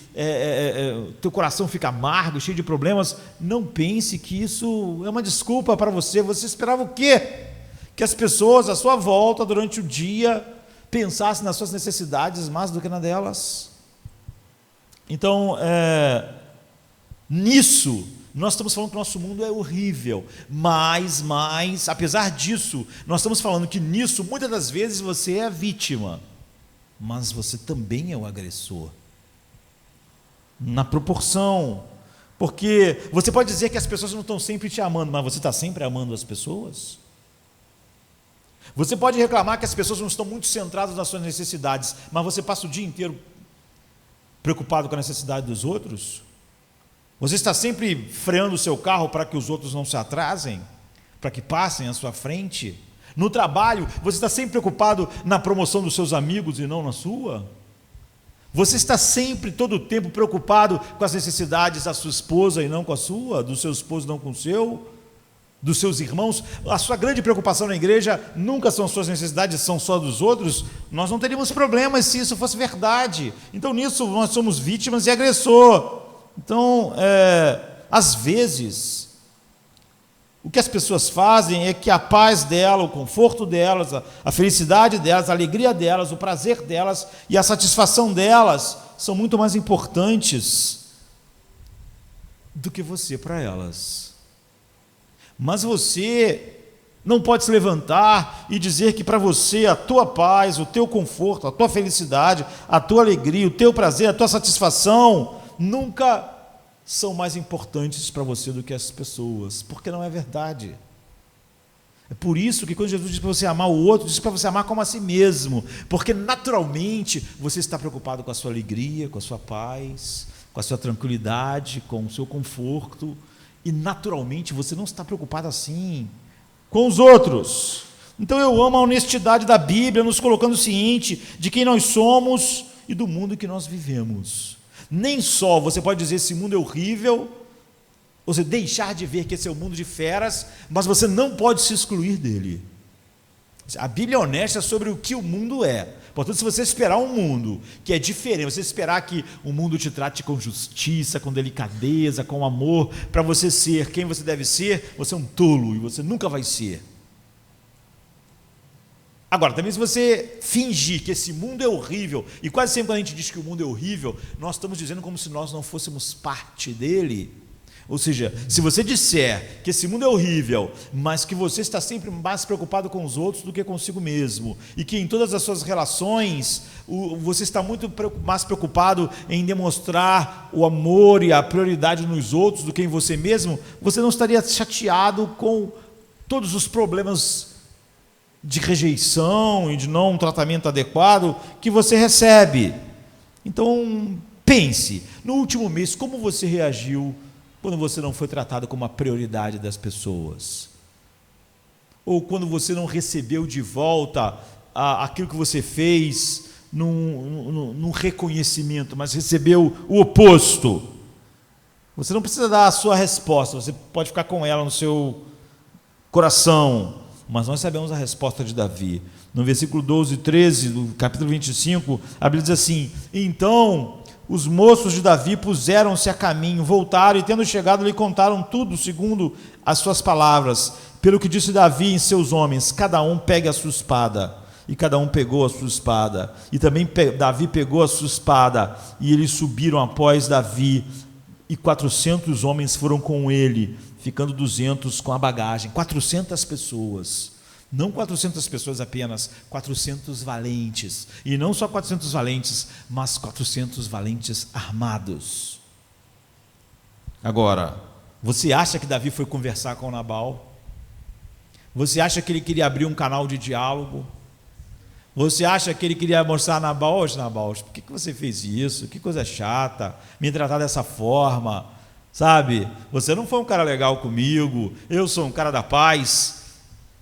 teu coração fica amargo, cheio de problemas, não pense que isso é uma desculpa para você. Você esperava o quê? Que as pessoas à sua volta durante o dia pensassem nas suas necessidades mais do que na delas? Então, nisso, nós estamos falando que o nosso mundo é horrível, mas, apesar disso, nós estamos falando que nisso, muitas das vezes, você é a vítima, mas você também é o agressor, na proporção, porque você pode dizer que as pessoas não estão sempre te amando, mas você está sempre amando as pessoas? Você pode reclamar que as pessoas não estão muito centradas nas suas necessidades, mas você passa o dia inteiro preocupado com a necessidade dos outros? Você está sempre freando o seu carro para que os outros não se atrasem, para que passem à sua frente? No trabalho, você está sempre preocupado na promoção dos seus amigos e não na sua? Você está sempre, todo o tempo, preocupado com as necessidades da sua esposa e não com a sua, do seu esposo e não com o seu, dos seus irmãos? A sua grande preocupação na igreja nunca são suas necessidades, são só dos outros? Nós não teríamos problemas se isso fosse verdade. Então nisso nós somos vítimas e agressor. Então, às vezes, o que as pessoas fazem é que a paz dela, o conforto delas, a felicidade delas, a alegria delas, o prazer delas e a satisfação delas são muito mais importantes do que você para elas. Mas você não pode se levantar e dizer que para você a tua paz, o teu conforto, a tua felicidade, a tua alegria, o teu prazer, a tua satisfação nunca são mais importantes para você do que as pessoas, porque não é verdade. É por isso que quando Jesus diz para você amar o outro, diz para você amar como a si mesmo, porque naturalmente você está preocupado com a sua alegria, com a sua paz, com a sua tranquilidade, com o seu conforto, e naturalmente você não está preocupado assim com os outros. Então eu amo a honestidade da Bíblia, nos colocando ciente de quem nós somos e do mundo que nós vivemos. Nem só você pode dizer esse mundo é horrível, você deixar de ver que esse é o mundo de feras, mas você não pode se excluir dele. A Bíblia é honesta sobre o que o mundo é. Portanto, se você esperar um mundo que é diferente, você esperar que o mundo te trate com justiça, com delicadeza, com amor, para você ser quem você deve ser, você é um tolo e você nunca vai ser. Agora, também se você fingir que esse mundo é horrível, e quase sempre quando a gente diz que o mundo é horrível, nós estamos dizendo como se nós não fôssemos parte dele. Ou seja, se você disser que esse mundo é horrível, mas que você está sempre mais preocupado com os outros do que consigo mesmo, e que em todas as suas relações você está muito mais preocupado em demonstrar o amor e a prioridade nos outros do que em você mesmo, você não estaria chateado com todos os problemas de rejeição e de não tratamento adequado que você recebe. Então, pense, no último mês, como você reagiu quando você não foi tratado como a prioridade das pessoas? Ou quando você não recebeu de volta aquilo que você fez num reconhecimento, mas recebeu o oposto? Você não precisa dar a sua resposta, você pode ficar com ela no seu coração, mas nós sabemos a resposta de Davi. No versículo 12 e 13 do capítulo 25, a Bíblia diz assim: então os moços de Davi puseram-se a caminho, voltaram e, tendo chegado, lhe contaram tudo segundo as suas palavras. Pelo que disse Davi em seus homens: cada um pegue a sua espada. E cada um pegou a sua espada. E também Davi pegou a sua espada. E eles subiram após Davi. E 400 homens foram com ele, ficando 200 com a bagagem. 400 pessoas. Não 400 pessoas apenas, 400 valentes. E não só 400 valentes, mas 400 valentes armados. Agora, você acha que Davi foi conversar com Nabal? Você acha que ele queria abrir um canal de diálogo? Você acha que ele queria mostrar a Nabal: hoje, Nabal, por que você fez isso? Que coisa chata, me tratar dessa forma, sabe? Você não foi um cara legal comigo, eu sou um cara da paz.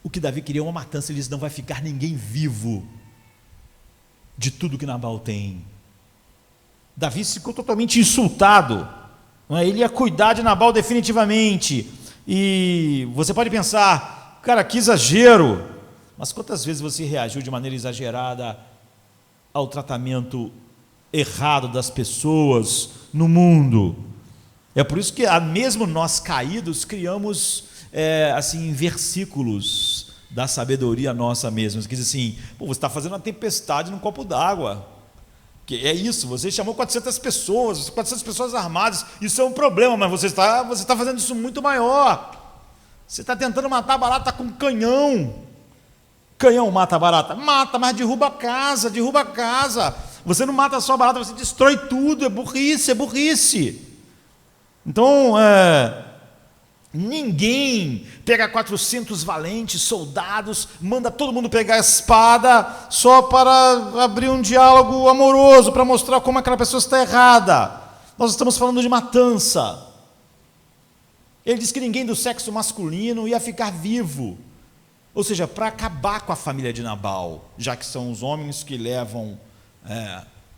O que Davi queria é uma matança. Ele disse: não vai ficar ninguém vivo de tudo que Nabal tem. Davi ficou totalmente insultado, não é? Ele ia cuidar de Nabal definitivamente. E você pode pensar: cara, que exagero. Mas quantas vezes você reagiu de maneira exagerada ao tratamento errado das pessoas no mundo? É por isso que mesmo nós caídos criamos assim, versículos da sabedoria nossa mesmo, que diz assim: pô, você está fazendo uma tempestade num copo d'água, que é isso, você chamou 400 pessoas armadas, isso é um problema, mas você está fazendo isso muito maior, você está tentando matar a barata com canhão mata a barata? Mata, mas derruba a casa, você não mata só a barata, você destrói tudo, é burrice. Então, ninguém pega 400 valentes soldados, manda todo mundo pegar a espada só para abrir um diálogo amoroso, para mostrar como aquela pessoa está errada. Nós estamos falando de matança. Ele diz que ninguém do sexo masculino ia ficar vivo, ou seja, para acabar com a família de Nabal, já que são os homens que levam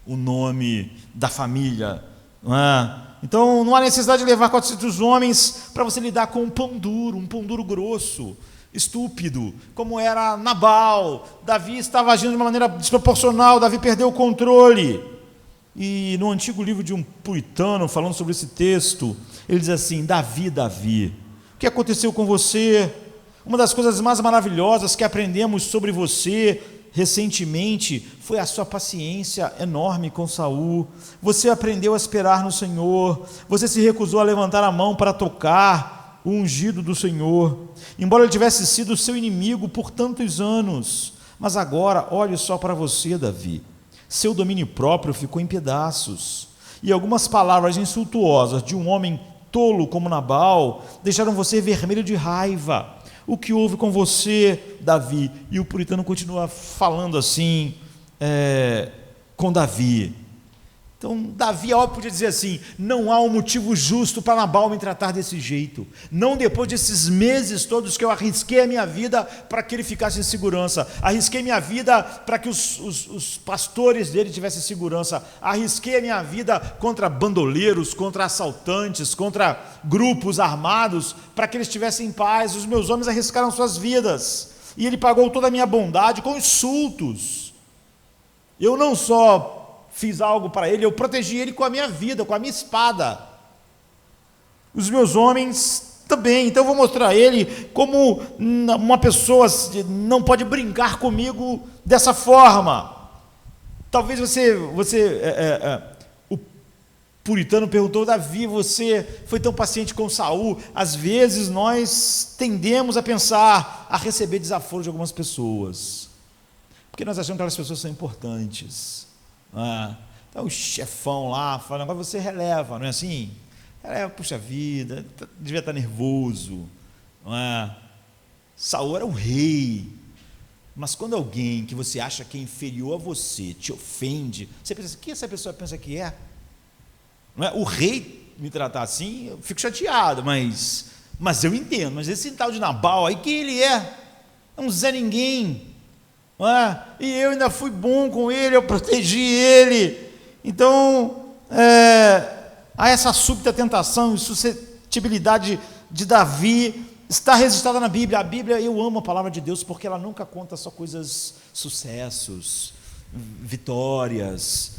o nome da família, não é? Então não há necessidade de levar 400 homens para você lidar com um pão duro grosso, estúpido, como era Nabal. Davi estava agindo de uma maneira desproporcional, Davi perdeu o controle. E no antigo livro de um puritano, falando sobre esse texto, ele diz assim: Davi, o que aconteceu com você? Uma das coisas mais maravilhosas que aprendemos sobre você recentemente foi a sua paciência enorme com Saul. Você aprendeu a esperar no Senhor, você se recusou a levantar a mão para tocar o ungido do Senhor, embora ele tivesse sido seu inimigo por tantos anos. Mas agora, olhe só para você, Davi, seu domínio próprio ficou em pedaços, e algumas palavras insultuosas de um homem tolo como Nabal deixaram você vermelho de raiva. o que houve com você, Davi? E o puritano continua falando assim, com Davi. Então, Davi, óbvio, podia dizer assim: não há um motivo justo para Nabal me tratar desse jeito. Não depois desses meses todos que eu arrisquei a minha vida para que ele ficasse em segurança. Arrisquei minha vida para que os pastores dele tivessem segurança. Arrisquei a minha vida contra bandoleiros, contra assaltantes, contra grupos armados, para que eles estivessem em paz. Os meus homens arriscaram suas vidas. E ele pagou toda a minha bondade com insultos. Eu não só fiz algo para ele, eu protegi ele com a minha vida, com a minha espada. Os meus homens também. Então eu vou mostrar ele como uma pessoa não pode brincar comigo dessa forma. Talvez o puritano perguntou: Davi, você foi tão paciente com Saul. Às vezes nós tendemos a pensar, a receber desaforo de algumas pessoas, porque nós achamos que aquelas pessoas são importantes. Então o chefão lá fala: agora você releva, não é assim? Releva, puxa vida, devia estar nervoso, não é? Saul era um rei. Mas quando alguém que você acha que é inferior a você te ofende, você pensa: o que essa pessoa pensa que é? Não é? O rei me tratar assim, eu fico chateado, mas eu entendo. Mas esse tal de Nabal aí, quem ele é? É um Zé Ninguém. E eu ainda fui bom com ele, eu protegi ele. Então, há essa súbita tentação e suscetibilidade de Davi está registrada na Bíblia. A Bíblia, eu amo a palavra de Deus, porque ela nunca conta só coisas, sucessos, vitórias,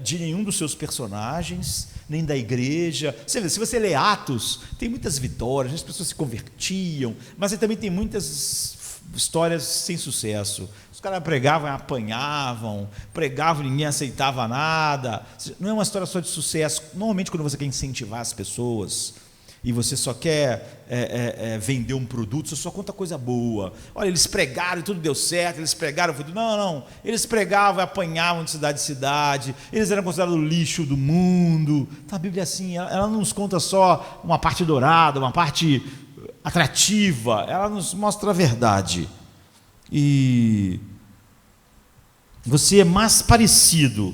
de nenhum dos seus personagens, nem da igreja. Você vê, se você lê Atos, tem muitas vitórias, as pessoas se convertiam, mas também tem muitas histórias sem sucesso. Os caras pregavam e apanhavam, pregavam e ninguém aceitava nada. Não é uma história só de sucesso. Normalmente, quando você quer incentivar as pessoas e você só quer vender um produto, você só conta coisa boa. Olha, eles pregaram e tudo deu certo, eles pregaram, não, eles pregavam e apanhavam de cidade em cidade, eles eram considerados o lixo do mundo. Então, a Bíblia é assim, ela não nos conta só uma parte dourada, uma parte atrativa, ela nos mostra a verdade. E você é mais parecido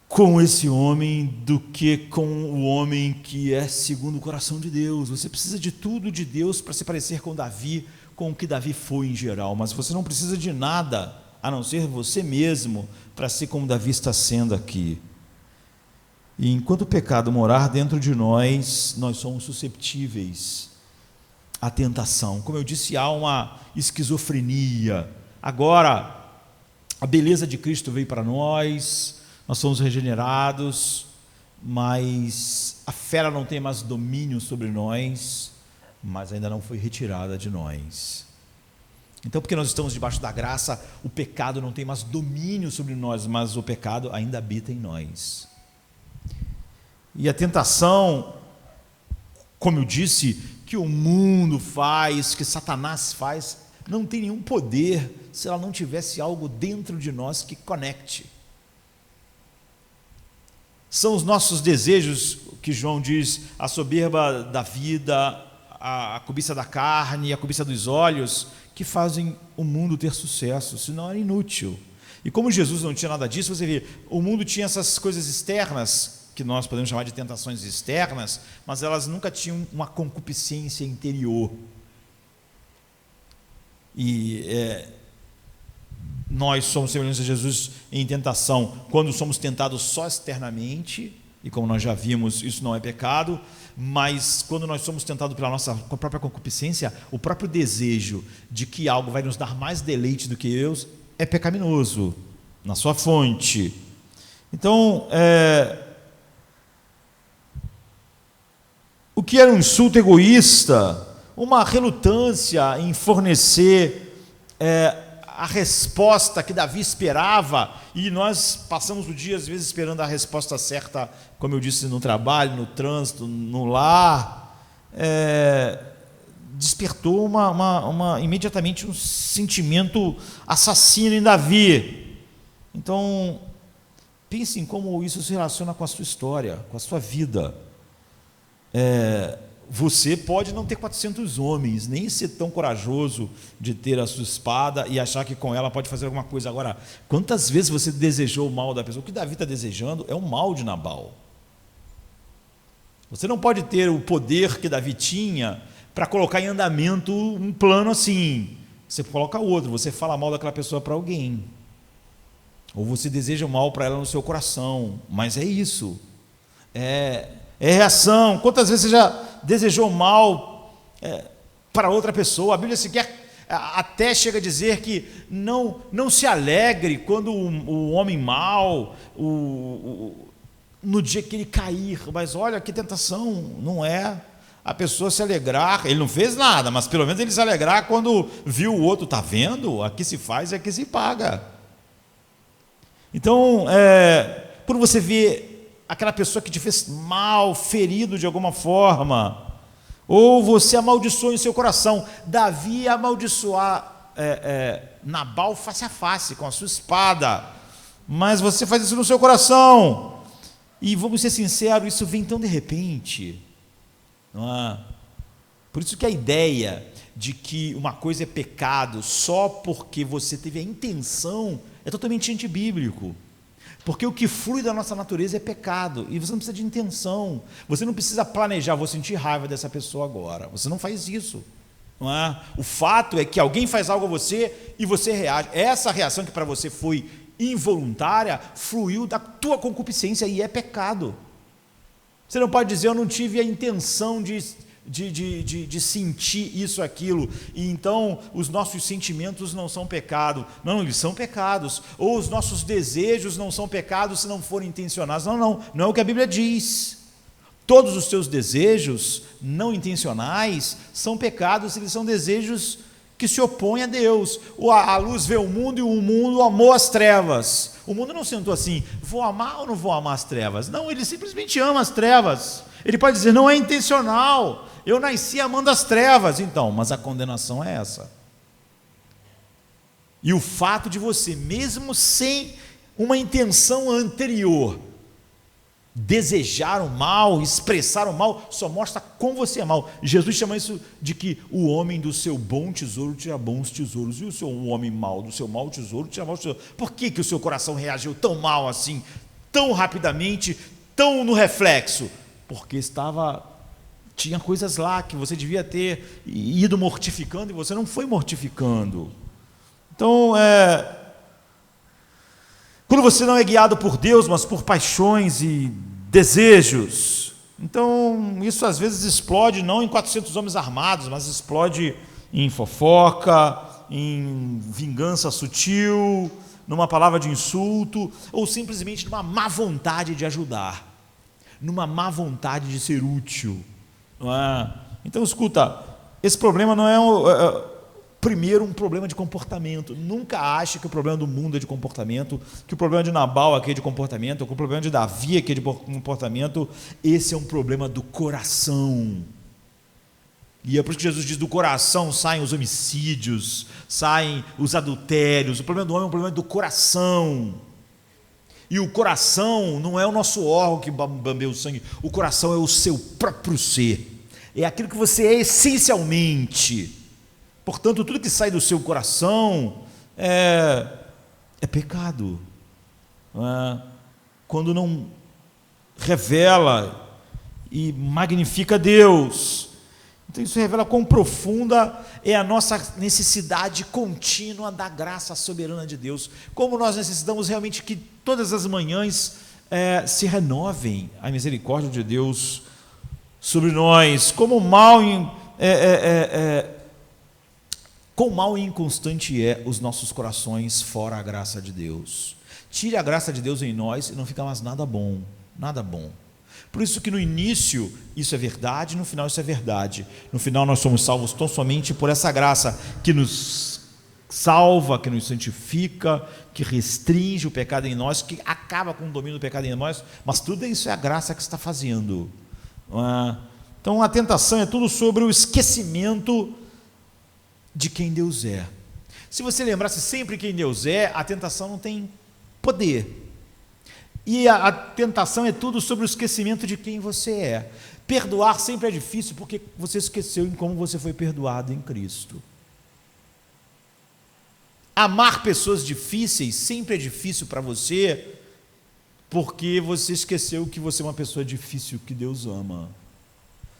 com esse homem do que com o homem que é segundo o coração de Deus. Você precisa de tudo de Deus para se parecer com Davi, com o que Davi foi em geral, mas você não precisa de nada a não ser você mesmo para ser como Davi está sendo aqui. E enquanto o pecado morar dentro de nós, nós somos susceptíveis à tentação. Como eu disse, há uma esquizofrenia. Agora, a beleza de Cristo veio para nós somos regenerados, mas a fera não tem mais domínio sobre nós, mas ainda não foi retirada de nós. Então, porque nós estamos debaixo da graça, o pecado não tem mais domínio sobre nós, mas o pecado ainda habita em nós. E a tentação, como eu disse, que o mundo faz, que Satanás faz, não tem nenhum poder se ela não tivesse algo dentro de nós que conecte. São os nossos desejos, que João diz, a soberba da vida, a cobiça da carne, a cobiça dos olhos, que fazem o mundo ter sucesso, senão era inútil. E como Jesus não tinha nada disso, você vê, o mundo tinha essas coisas externas, que nós podemos chamar de tentações externas, mas elas nunca tinham uma concupiscência interior. E nós somos semelhantes a Jesus em tentação, quando somos tentados só externamente, e como nós já vimos, isso não é pecado, mas quando nós somos tentados pela nossa própria concupiscência, o próprio desejo de que algo vai nos dar mais deleite do que Deus, é pecaminoso, na sua fonte. Então, o que era um insulto egoísta, uma relutância em fornecer a resposta que Davi esperava, e nós passamos o dia às vezes esperando a resposta certa, como eu disse, no trabalho, no trânsito, no lar, despertou imediatamente um sentimento assassino em Davi. Então, pense em como isso se relaciona com a sua história, com a sua vida. você pode não ter 400 homens, nem ser tão corajoso de ter a sua espada e achar que com ela pode fazer alguma coisa. Agora, quantas vezes você desejou o mal da pessoa? O que Davi está desejando é o mal de Nabal. Você não pode ter o poder que Davi tinha para colocar em andamento um plano assim. Você coloca outro, você fala mal daquela pessoa para alguém. Ou você deseja o mal para ela no seu coração. Mas é isso. É reação. Quantas vezes você já desejou mal para outra pessoa? A Bíblia sequer até chega a dizer que não se alegre quando o homem mau, no dia que ele cair. Mas olha que tentação, não é a pessoa se alegrar. Ele não fez nada, mas pelo menos ele se alegrar quando viu o outro. Está vendo? Aqui se faz e aqui se paga. Então, quando você vê aquela pessoa que te fez mal, ferido de alguma forma, ou você amaldiçoa em seu coração. Davi ia amaldiçoar Nabal face a face, com a sua espada, mas você faz isso no seu coração, e vamos ser sinceros, isso vem tão de repente, não é? Por isso que a ideia de que uma coisa é pecado só porque você teve a intenção é totalmente antibíblico. Porque o que flui da nossa natureza é pecado, e você não precisa de intenção, você não precisa planejar, vou sentir raiva dessa pessoa agora, você não faz isso, não é? O fato é que alguém faz algo a você e você reage. Essa reação que para você foi involuntária, fluiu da tua concupiscência e é pecado. Você não pode dizer, eu não tive a intenção de sentir isso, aquilo, e então os nossos sentimentos não são pecado. Não, eles são pecados. Ou os nossos desejos não são pecados se não forem intencionados. Não é o que a Bíblia diz. Todos os teus desejos não intencionais são pecados, eles são desejos que se opõem a Deus. A luz vê o mundo e o mundo amou as trevas. O mundo não sentou assim, vou amar ou não vou amar as trevas? Não, ele simplesmente ama as trevas. Ele pode dizer, não é intencional, eu nasci amando as trevas. Então, mas a condenação é essa. E o fato de você, mesmo sem uma intenção anterior, desejar o mal, expressar o mal, só mostra como você é mal. Jesus chama isso de que o homem do seu bom tesouro tira bons tesouros, e o homem mau do seu mau tesouro tira maus tesouros. Por que o seu coração reagiu tão mal assim, tão rapidamente, tão no reflexo? Porque tinha coisas lá que você devia ter ido mortificando e você não foi mortificando. Então, quando você não é guiado por Deus, mas por paixões e desejos, então isso às vezes explode não em 400 homens armados, mas explode em fofoca, em vingança sutil, numa palavra de insulto, ou simplesmente numa má vontade de ajudar, numa má vontade de ser útil, não é? Então escuta, esse problema não é primeiro um problema de comportamento. Nunca ache que o problema do mundo é de comportamento, que o problema de Nabal aqui é de comportamento, ou que o problema de Davi aqui é de comportamento. Esse é um problema do coração. E é por isso que Jesus diz, do coração saem os homicídios, saem os adultérios. O problema do homem é um problema do coração. E o coração não é o nosso órgão que bambeia o sangue, o coração é o seu próprio ser, é aquilo que você é essencialmente. Portanto, tudo que sai do seu coração é pecado. Quando não revela e magnifica Deus. Então isso revela quão profunda é a nossa necessidade contínua da graça soberana de Deus. Como nós necessitamos realmente que todas as manhãs se renovem a misericórdia de Deus sobre nós. Quão mal e inconstante os nossos corações fora a graça de Deus. Tire a graça de Deus em nós e não fica mais nada bom, nada bom. Por isso que no início isso é verdade, no final isso é verdade. No final nós somos salvos tão somente por essa graça que nos salva, que nos santifica, que restringe o pecado em nós, que acaba com o domínio do pecado em nós, mas tudo isso é a graça que está fazendo. Então a tentação é tudo sobre o esquecimento de quem Deus é. Se você lembrasse sempre quem Deus é, a tentação não tem poder. E a tentação é tudo sobre o esquecimento de quem você é. Perdoar sempre é difícil porque você esqueceu em como você foi perdoado em Cristo. Amar pessoas difíceis sempre é difícil para você porque você esqueceu que você é uma pessoa difícil que Deus ama.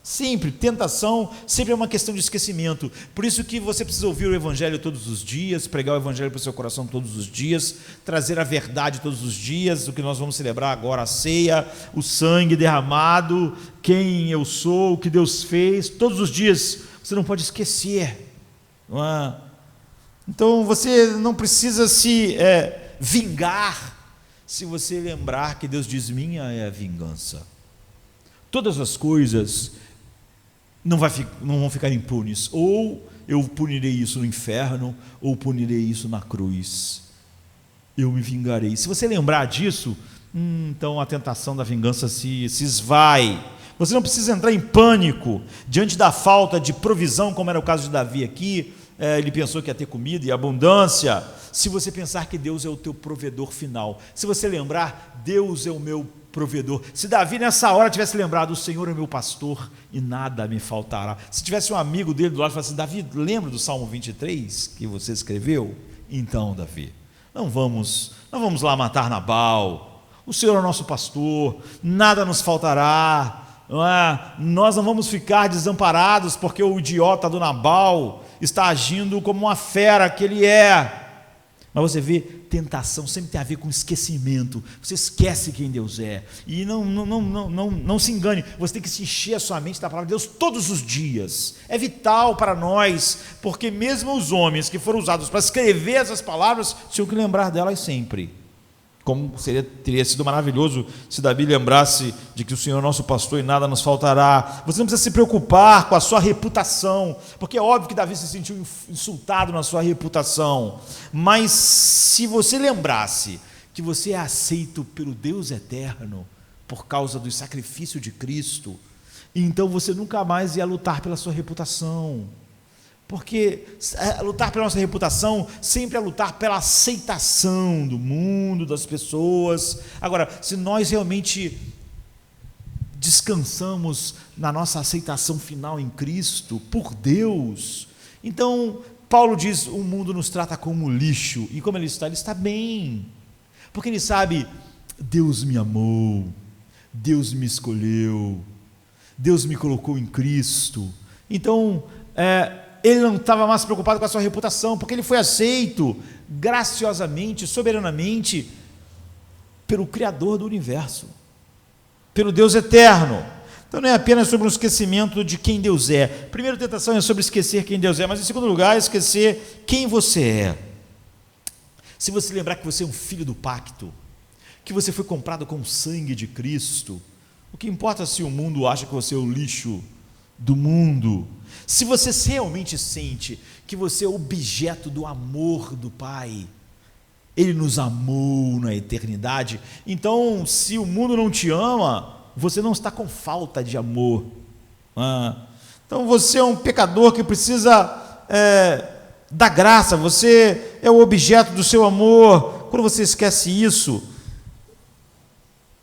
Sempre, tentação sempre é uma questão de esquecimento. Por isso que você precisa ouvir o Evangelho todos os dias, pregar o Evangelho para o seu coração todos os dias, trazer a verdade todos os dias, o que nós vamos celebrar agora, a ceia, o sangue derramado, quem eu sou, o que Deus fez, todos os dias. Você não pode esquecer, não é? Então você não precisa se vingar, se você lembrar que Deus diz: minha é a vingança. Todas as coisas não vão ficar impunes. Ou eu punirei isso no inferno, ou punirei isso na cruz. Eu me vingarei. Se você lembrar disso, então a tentação da vingança se esvai. Você não precisa entrar em pânico diante da falta de provisão, como era o caso de Davi aqui. Ele pensou que ia ter comida e abundância. Se você pensar que Deus é o teu provedor final, se você lembrar, Deus é o meu provedor. Se Davi nessa hora tivesse lembrado: o Senhor é meu pastor e nada me faltará. Se tivesse um amigo dele do lado e falasse: Davi, lembra do Salmo 23 que você escreveu? Então, Davi, não vamos lá matar Nabal. O Senhor é o nosso pastor, nada nos faltará. Nós não vamos ficar desamparados porque o idiota do Nabal está agindo como uma fera que ele é. Mas você vê, tentação sempre tem a ver com esquecimento. Você esquece quem Deus é. E não se engane, você tem que se encher a sua mente da palavra de Deus todos os dias. É vital para nós, porque mesmo os homens que foram usados para escrever essas palavras tinham que lembrar delas sempre. Como teria sido maravilhoso se Davi lembrasse de que o Senhor é nosso pastor e nada nos faltará. Você não precisa se preocupar com a sua reputação, porque é óbvio que Davi se sentiu insultado na sua reputação, mas se você lembrasse que você é aceito pelo Deus eterno por causa do sacrifício de Cristo, então você nunca mais ia lutar pela sua reputação. Porque lutar pela nossa reputação sempre é lutar pela aceitação do mundo, das pessoas. Agora, se nós realmente descansamos na nossa aceitação final em Cristo, por Deus, então Paulo diz: o mundo nos trata como lixo. E como ele está bem, porque ele sabe: Deus me amou, Deus me escolheu, Deus me colocou em Cristo. Então, ele não estava mais preocupado com a sua reputação, porque ele foi aceito graciosamente, soberanamente, pelo Criador do universo, pelo Deus eterno. Então não é apenas sobre o esquecimento de quem Deus é. A primeira tentação é sobre esquecer quem Deus é, mas em segundo lugar é esquecer quem você é. Se você lembrar que você é um filho do pacto, que você foi comprado com o sangue de Cristo, o que importa se o mundo acha que você é o lixo do mundo? Se você realmente sente que você é objeto do amor do Pai, Ele nos amou na eternidade, então se o mundo não te ama, você não está com falta de amor. Então você é um pecador que precisa da graça, você é o objeto do seu amor. Quando você esquece isso,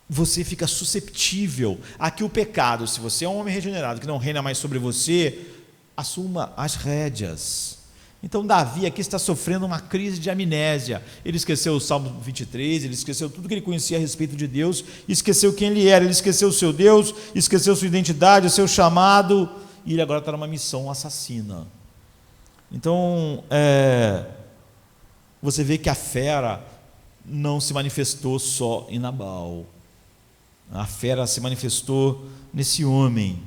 você fica susceptível a que o pecado, se você é um homem regenerado que não reina mais sobre você, assuma as rédeas. Então Davi aqui está sofrendo uma crise de amnésia. Ele esqueceu o Salmo 23, ele esqueceu tudo que ele conhecia a respeito de Deus, esqueceu quem ele era, ele esqueceu o seu Deus, esqueceu sua identidade, o seu chamado, e ele agora está numa missão assassina. Então você vê que a fera não se manifestou só em Nabal. A fera se manifestou nesse homem,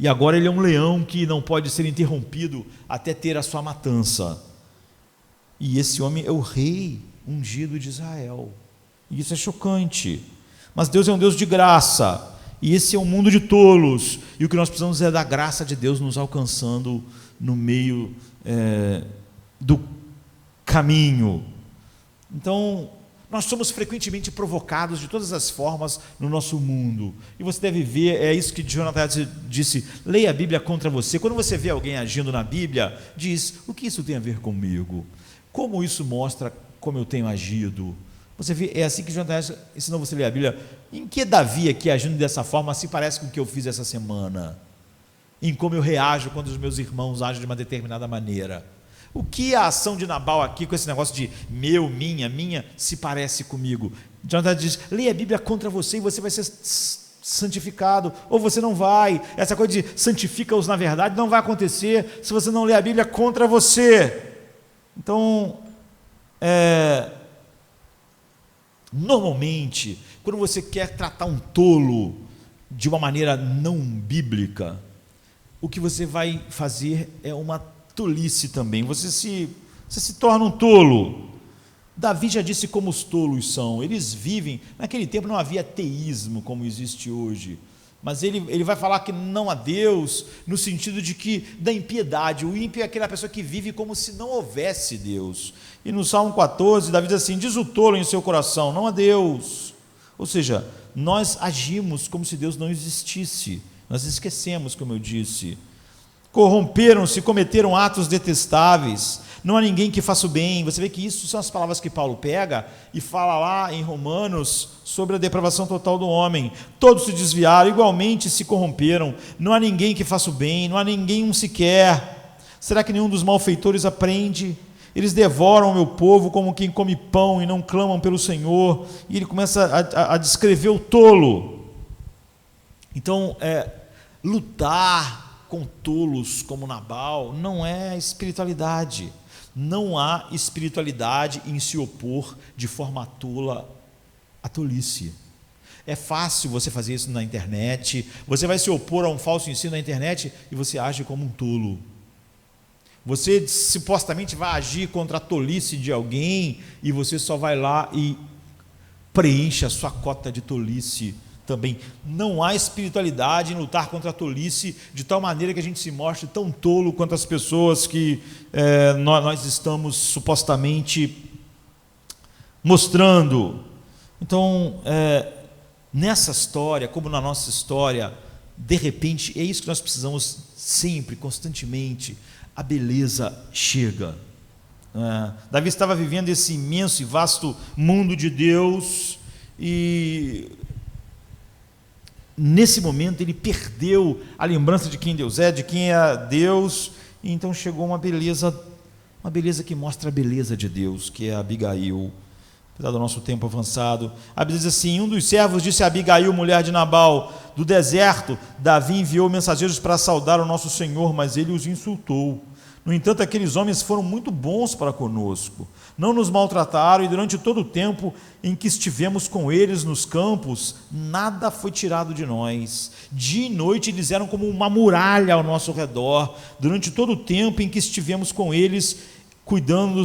e agora ele é um leão que não pode ser interrompido até ter a sua matança. E esse homem é o rei ungido de Israel, e isso é chocante. Mas Deus é um Deus de graça, e esse é um mundo de tolos, e o que nós precisamos é da graça de Deus nos alcançando no meio do caminho. Então nós somos frequentemente provocados de todas as formas no nosso mundo, e você deve ver, é isso que Jonathan disse: leia a Bíblia contra você. Quando você vê alguém agindo na Bíblia, diz: o que isso tem a ver comigo? Como isso mostra como eu tenho agido? Você vê, é assim que Jonathan ensinou você a ler a Bíblia. Em que Davi aqui agindo dessa forma se parece com o que eu fiz essa semana? Em como eu reajo quando os meus irmãos agem de uma determinada maneira? O que a ação de Nabal aqui com esse negócio de meu, minha, se parece comigo? Jonathan diz, leia a Bíblia contra você e você vai ser santificado, ou você não vai. Essa coisa de santifica-os na verdade não vai acontecer se você não ler a Bíblia contra você. Então, normalmente, quando você quer tratar um tolo de uma maneira não bíblica, o que você vai fazer é uma tolice também. Você se torna um tolo. Davi já disse como os tolos são. Eles vivem, naquele tempo não havia teísmo como existe hoje, mas ele vai falar que não há Deus, no sentido de que da impiedade. O ímpio é aquela pessoa que vive como se não houvesse Deus. E no Salmo 14, Davi diz assim, diz o tolo em seu coração, não há Deus. Ou seja, nós agimos como se Deus não existisse, nós esquecemos, como eu disse. Corromperam-se, cometeram atos detestáveis, não há ninguém que faça o bem. Você vê que isso são as palavras que Paulo pega e fala lá em Romanos sobre a depravação total do homem. Todos se desviaram, igualmente se corromperam, não há ninguém que faça o bem, não há ninguém um sequer. Será que nenhum dos malfeitores aprende? Eles devoram o meu povo como quem come pão e não clamam pelo Senhor. E ele começa a descrever o tolo. Então, lutar com tolos como Nabal não é espiritualidade. Não há espiritualidade em se opor de forma tola à tolice. É fácil você fazer isso na internet. Você vai se opor a um falso ensino na internet e você age como um tolo. Você supostamente vai agir contra a tolice de alguém e você só vai lá e preenche a sua cota de tolice também. Não há espiritualidade em lutar contra a tolice de tal maneira que a gente se mostre tão tolo quanto as pessoas que nós estamos supostamente mostrando. Então, nessa história, como na nossa história, de repente, é isso que nós precisamos sempre, constantemente, a beleza chega. Davi estava vivendo esse imenso e vasto mundo de Deus e nesse momento ele perdeu a lembrança de quem Deus é, de quem é Deus, e então chegou uma beleza que mostra a beleza de Deus, que é Abigail. Apesar do nosso tempo avançado, a Bíblia diz assim, um dos servos disse a Abigail, mulher de Nabal, do deserto, Davi enviou mensageiros para saudar o nosso Senhor, mas ele os insultou. No entanto, aqueles homens foram muito bons para conosco, não nos maltrataram, e durante todo o tempo em que estivemos com eles nos campos, nada foi tirado de nós. Dia e noite eles eram como uma muralha ao nosso redor, durante todo o tempo em que estivemos com eles, cuidando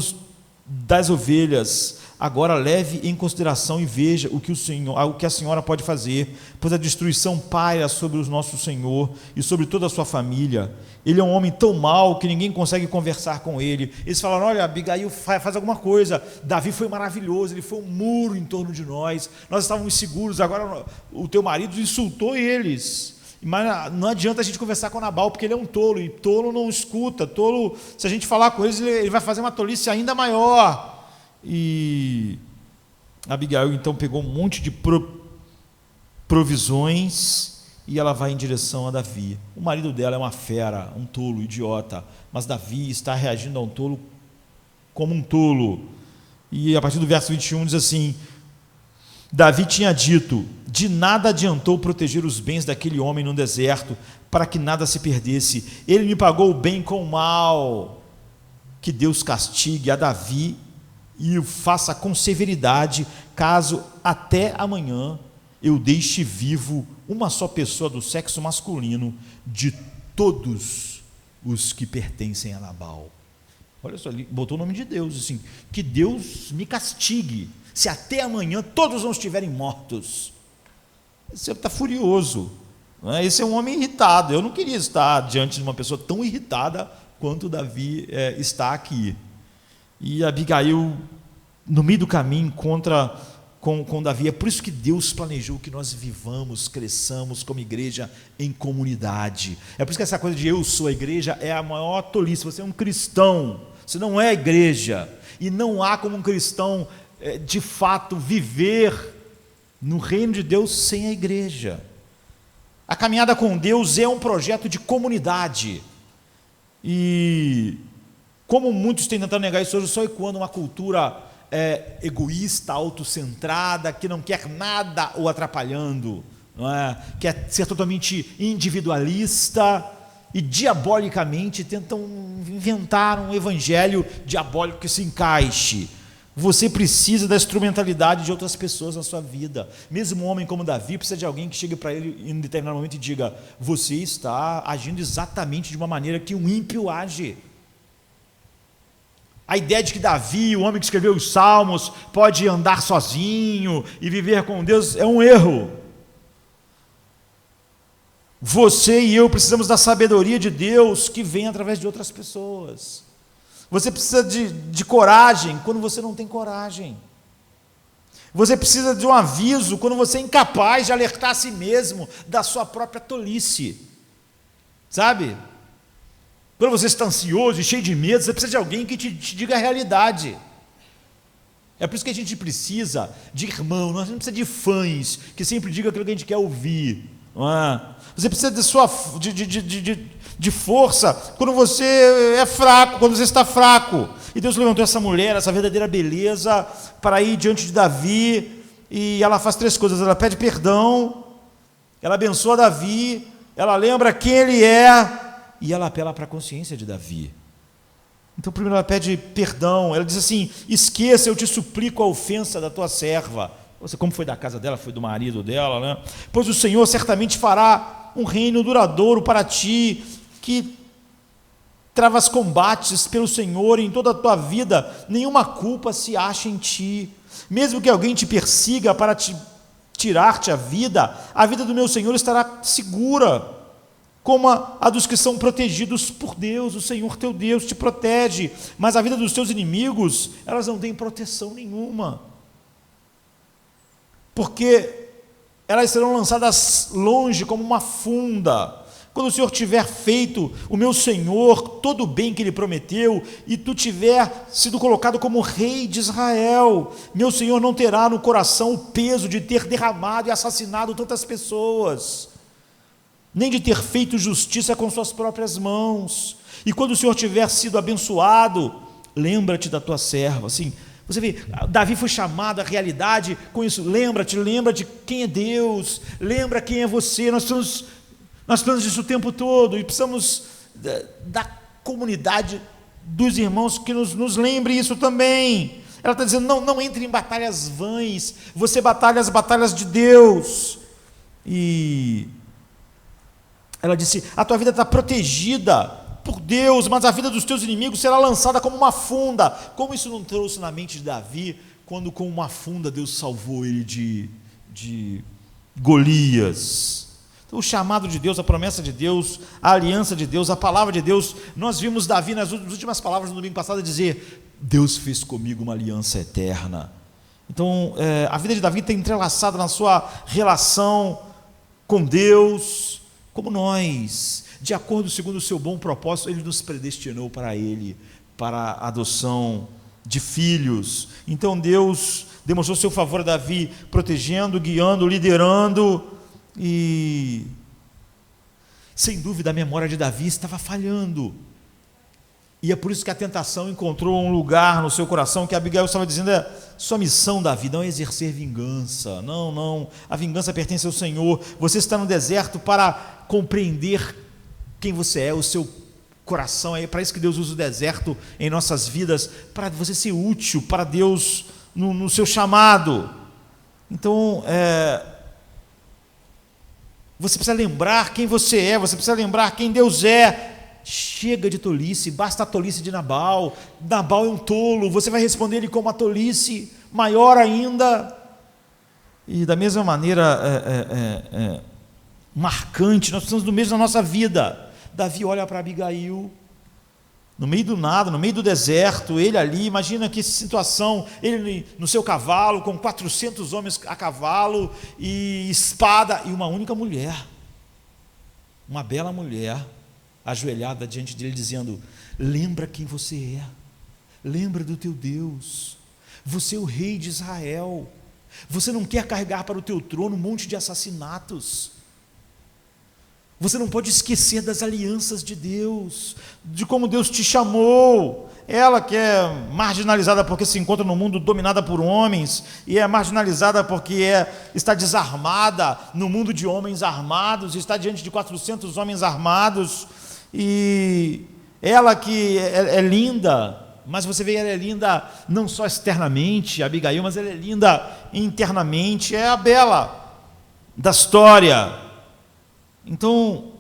das ovelhas. Agora leve em consideração e veja o que a senhora pode fazer, pois a destruição paira sobre o nosso Senhor e sobre toda a sua família. Ele é um homem tão mau que ninguém consegue conversar com ele. Eles falaram, olha, Abigail faz alguma coisa, Davi foi maravilhoso, ele foi um muro em torno de nós estávamos seguros, agora o teu marido insultou eles. Mas não adianta a gente conversar com Nabal, porque ele é um tolo, e tolo não escuta, tolo, se a gente falar com eles, ele vai fazer uma tolice ainda maior. E Abigail então pegou um monte de provisões e ela vai em direção a Davi. O marido dela é uma fera, um tolo, idiota, mas Davi está reagindo a um tolo como um tolo. E a partir do verso 21 diz assim, Davi tinha dito, de nada adiantou proteger os bens daquele homem no deserto, para que nada se perdesse. Ele me pagou o bem com o mal. Que Deus castigue a Davi e o faça com severidade, caso até amanhã eu deixe vivo uma só pessoa do sexo masculino de todos os que pertencem a Nabal. Olha só, ele botou o nome de Deus, assim, que Deus me castigue, se até amanhã todos não estiverem mortos. Você está furioso, não é? Esse é um homem irritado. Eu não queria estar diante de uma pessoa tão irritada quanto Davi está aqui. E Abigail, no meio do caminho, encontra com Davi. É por isso que Deus planejou que nós vivamos, cresçamos como igreja em comunidade. É por isso que essa coisa de eu sou a igreja é a maior tolice. Você é um cristão, você não é a igreja. E não há como um cristão de fato, viver no reino de Deus sem a igreja. A caminhada com Deus é um projeto de comunidade. E como muitos têm tentado negar isso hoje, só ecoando uma cultura egoísta, autocentrada, que não quer nada o atrapalhando, não é? Quer ser totalmente individualista e diabolicamente tentam inventar um evangelho diabólico que se encaixe. Você precisa da instrumentalidade de outras pessoas na sua vida. Mesmo um homem como Davi precisa de alguém que chegue para ele em um determinado momento e diga: você está agindo exatamente de uma maneira que um ímpio age. A ideia de que Davi, o homem que escreveu os Salmos, pode andar sozinho e viver com Deus é um erro. Você e eu precisamos da sabedoria de Deus que vem através de outras pessoas. Você precisa de coragem quando você não tem coragem. Você precisa de um aviso quando você é incapaz de alertar a si mesmo da sua própria tolice. Sabe? Quando você está ansioso e cheio de medo, você precisa de alguém que te diga a realidade. É por isso que a gente precisa de irmão, nós não precisamos de fãs que sempre digam aquilo que a gente quer ouvir. Não é? Você precisa de força quando você é fraco, quando você está fraco. E Deus levantou essa mulher, essa verdadeira beleza, para ir diante de Davi, e ela faz 3 coisas: ela pede perdão, ela abençoa Davi, ela lembra quem ele é, e ela apela para a consciência de Davi. Então, primeiro ela pede perdão, ela diz assim: esqueça, eu te suplico a ofensa da tua serva. Você, como foi da casa dela, foi do marido dela, né? Pois o Senhor certamente fará um reino duradouro para ti, que travas combates pelo Senhor em toda a tua vida, nenhuma culpa se acha em ti. Mesmo que alguém te persiga para tirar-te a vida do meu Senhor estará segura, como a dos que são protegidos por Deus. O Senhor teu Deus te protege, mas a vida dos teus inimigos, elas não têm proteção nenhuma, porque elas serão lançadas longe como uma funda. Quando o Senhor tiver feito, o meu Senhor, todo o bem que Ele prometeu, e tu tiver sido colocado como rei de Israel, meu Senhor não terá no coração o peso de ter derramado e assassinado tantas pessoas, nem de ter feito justiça com suas próprias mãos. E quando o Senhor tiver sido abençoado, lembra-te da tua serva. Assim, você vê, Davi foi chamado à realidade com isso. Lembra de quem é Deus, lembra quem é você. Nós precisamos disso o tempo todo, e precisamos da comunidade dos irmãos que nos lembre isso também. Ela está dizendo: não entre em batalhas vãs, você batalha as batalhas de Deus. E ela disse: a tua vida está protegida por Deus, mas a vida dos teus inimigos será lançada como uma funda. Como isso não trouxe na mente de Davi, quando com uma funda Deus salvou ele de Golias? Então, o chamado de Deus, a promessa de Deus, a aliança de Deus, a palavra de Deus. Nós vimos Davi nas últimas palavras do domingo passado dizer: Deus fez comigo uma aliança eterna. Então, a vida de Davi está entrelaçada na sua relação com Deus, como nós. De acordo segundo o seu bom propósito, Ele nos predestinou para Ele, para a adoção de filhos. Então Deus demonstrou seu favor a Davi, protegendo, guiando, liderando, e sem dúvida a memória de Davi estava falhando, e é por isso que a tentação encontrou um lugar no seu coração, que Abigail estava dizendo: sua missão, Davi, não é exercer vingança, não, a vingança pertence ao Senhor. Você está no deserto para compreender quem você é, o seu coração. É para isso que Deus usa o deserto em nossas vidas, para você ser útil para Deus no seu chamado. Então, você precisa lembrar quem você é, você precisa lembrar quem Deus é. Chega de tolice, basta a tolice de Nabal. Nabal é um tolo, você vai responder ele com uma tolice maior ainda. E da mesma maneira marcante, nós precisamos do mesmo na nossa vida. Davi olha para Abigail, no meio do nada, no meio do deserto, ele ali, imagina que situação, ele no seu cavalo, com 400 homens a cavalo, e espada, e uma única mulher, uma bela mulher, ajoelhada diante dele, dizendo: lembra quem você é, lembra do teu Deus, Você é o rei de Israel. Você não quer carregar para o teu trono um monte de assassinatos. Você não pode esquecer das alianças de Deus, de como Deus te chamou. Ela que é marginalizada porque se encontra no mundo dominada por homens, e é marginalizada porque está desarmada no mundo de homens armados, está diante de 400 homens armados, e ela que é linda, mas você vê, ela é linda não só externamente, Abigail, mas ela é linda internamente, é a bela da história. Então,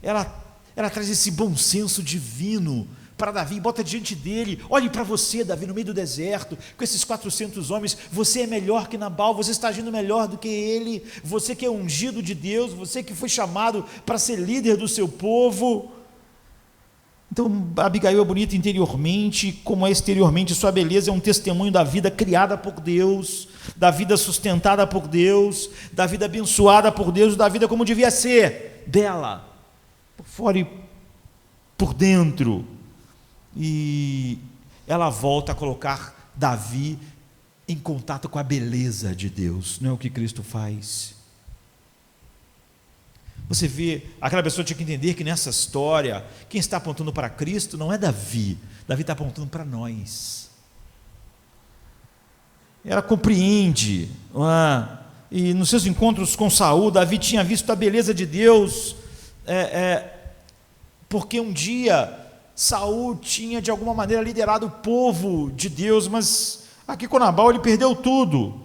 ela traz esse bom senso divino para Davi, bota diante dele. Olhe para você, Davi, no meio do deserto, com esses 400 homens, você é melhor que Nabal, você está agindo melhor do que ele, você que é ungido de Deus, você que foi chamado para ser líder do seu povo. Então, Abigail é bonita interiormente, como é exteriormente. Sua beleza é um testemunho da vida criada por Deus, da vida sustentada por Deus, da vida abençoada por Deus, da vida como devia ser, bela, por fora e por dentro. E ela volta a colocar Davi em contato com a beleza de Deus. Não é o que Cristo faz? Você vê, aquela pessoa tinha que entender que nessa história, quem está apontando para Cristo não é Davi. Davi está apontando para nós. Ela compreende, e nos seus encontros com Saul, Davi tinha visto a beleza de Deus, porque um dia Saul tinha de alguma maneira liderado o povo de Deus, mas aqui com Nabal ele perdeu tudo.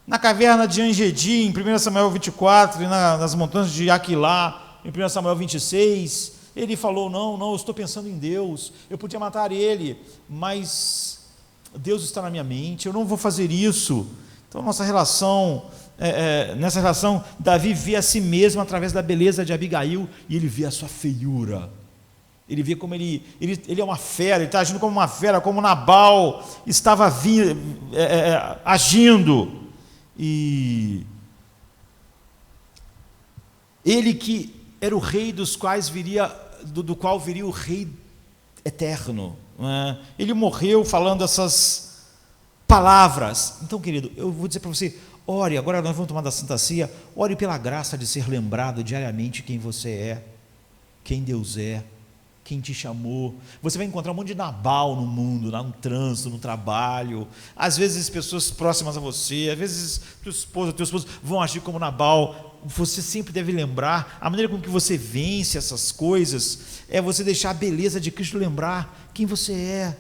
Na caverna de Engedi, em 1 Samuel 24, e nas montanhas de Aquilá, em 1 Samuel 26, ele falou, não, eu estou pensando em Deus, eu podia matar ele, mas Deus está na minha mente, eu não vou fazer isso. Então nessa relação, Davi vê a si mesmo através da beleza de Abigail, e ele vê a sua feiura. Ele vê como ele é uma fera, ele está agindo como uma fera, como Nabal estava agindo. E ele que era o rei dos quais do qual viria o rei eterno, ele morreu falando essas palavras. Então, querido, eu vou dizer para você, ore, agora nós vamos tomar da Santa Ceia, ore pela graça de ser lembrado diariamente quem você é, quem Deus é, quem te chamou. Você vai encontrar um monte de Nabal no mundo, lá no trânsito, no trabalho, às vezes pessoas próximas a você, às vezes tua esposa, teu esposo vão agir como Nabal. Você sempre deve lembrar, a maneira com que você vence essas coisas, é você deixar a beleza de Cristo lembrar quem você é.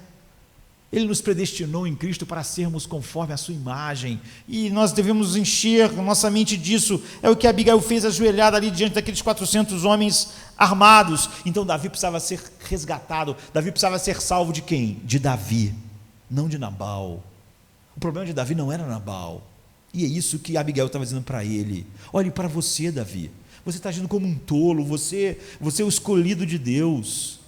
Ele nos predestinou em Cristo para sermos conforme a sua imagem, e nós devemos encher nossa mente disso. É o que Abigail fez, ajoelhada ali diante daqueles 400 homens armados. Então Davi precisava ser resgatado, Davi precisava ser salvo de quem? De Davi, não de Nabal. O problema de Davi não era Nabal, e é isso que Abigail estava dizendo para ele. Olhe para você, Davi, você está agindo como um tolo, você é o escolhido de Deus.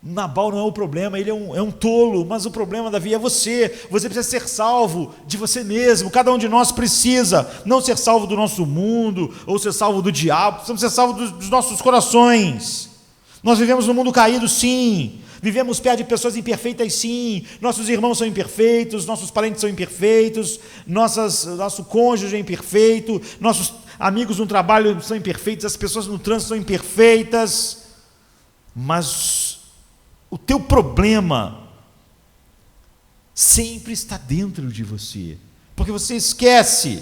Nabal não é o problema, ele é um tolo, mas o problema, Davi, é você precisa ser salvo de você mesmo. Cada um de nós precisa não ser salvo do nosso mundo, ou ser salvo do diabo, precisamos ser salvos dos nossos corações. Nós vivemos num mundo caído, sim, vivemos perto de pessoas imperfeitas, sim, nossos irmãos são imperfeitos, nossos parentes são imperfeitos, nosso cônjuge é imperfeito, nossos amigos no trabalho são imperfeitos, as pessoas no trânsito são imperfeitas, mas o teu problema sempre está dentro de você, porque você esquece.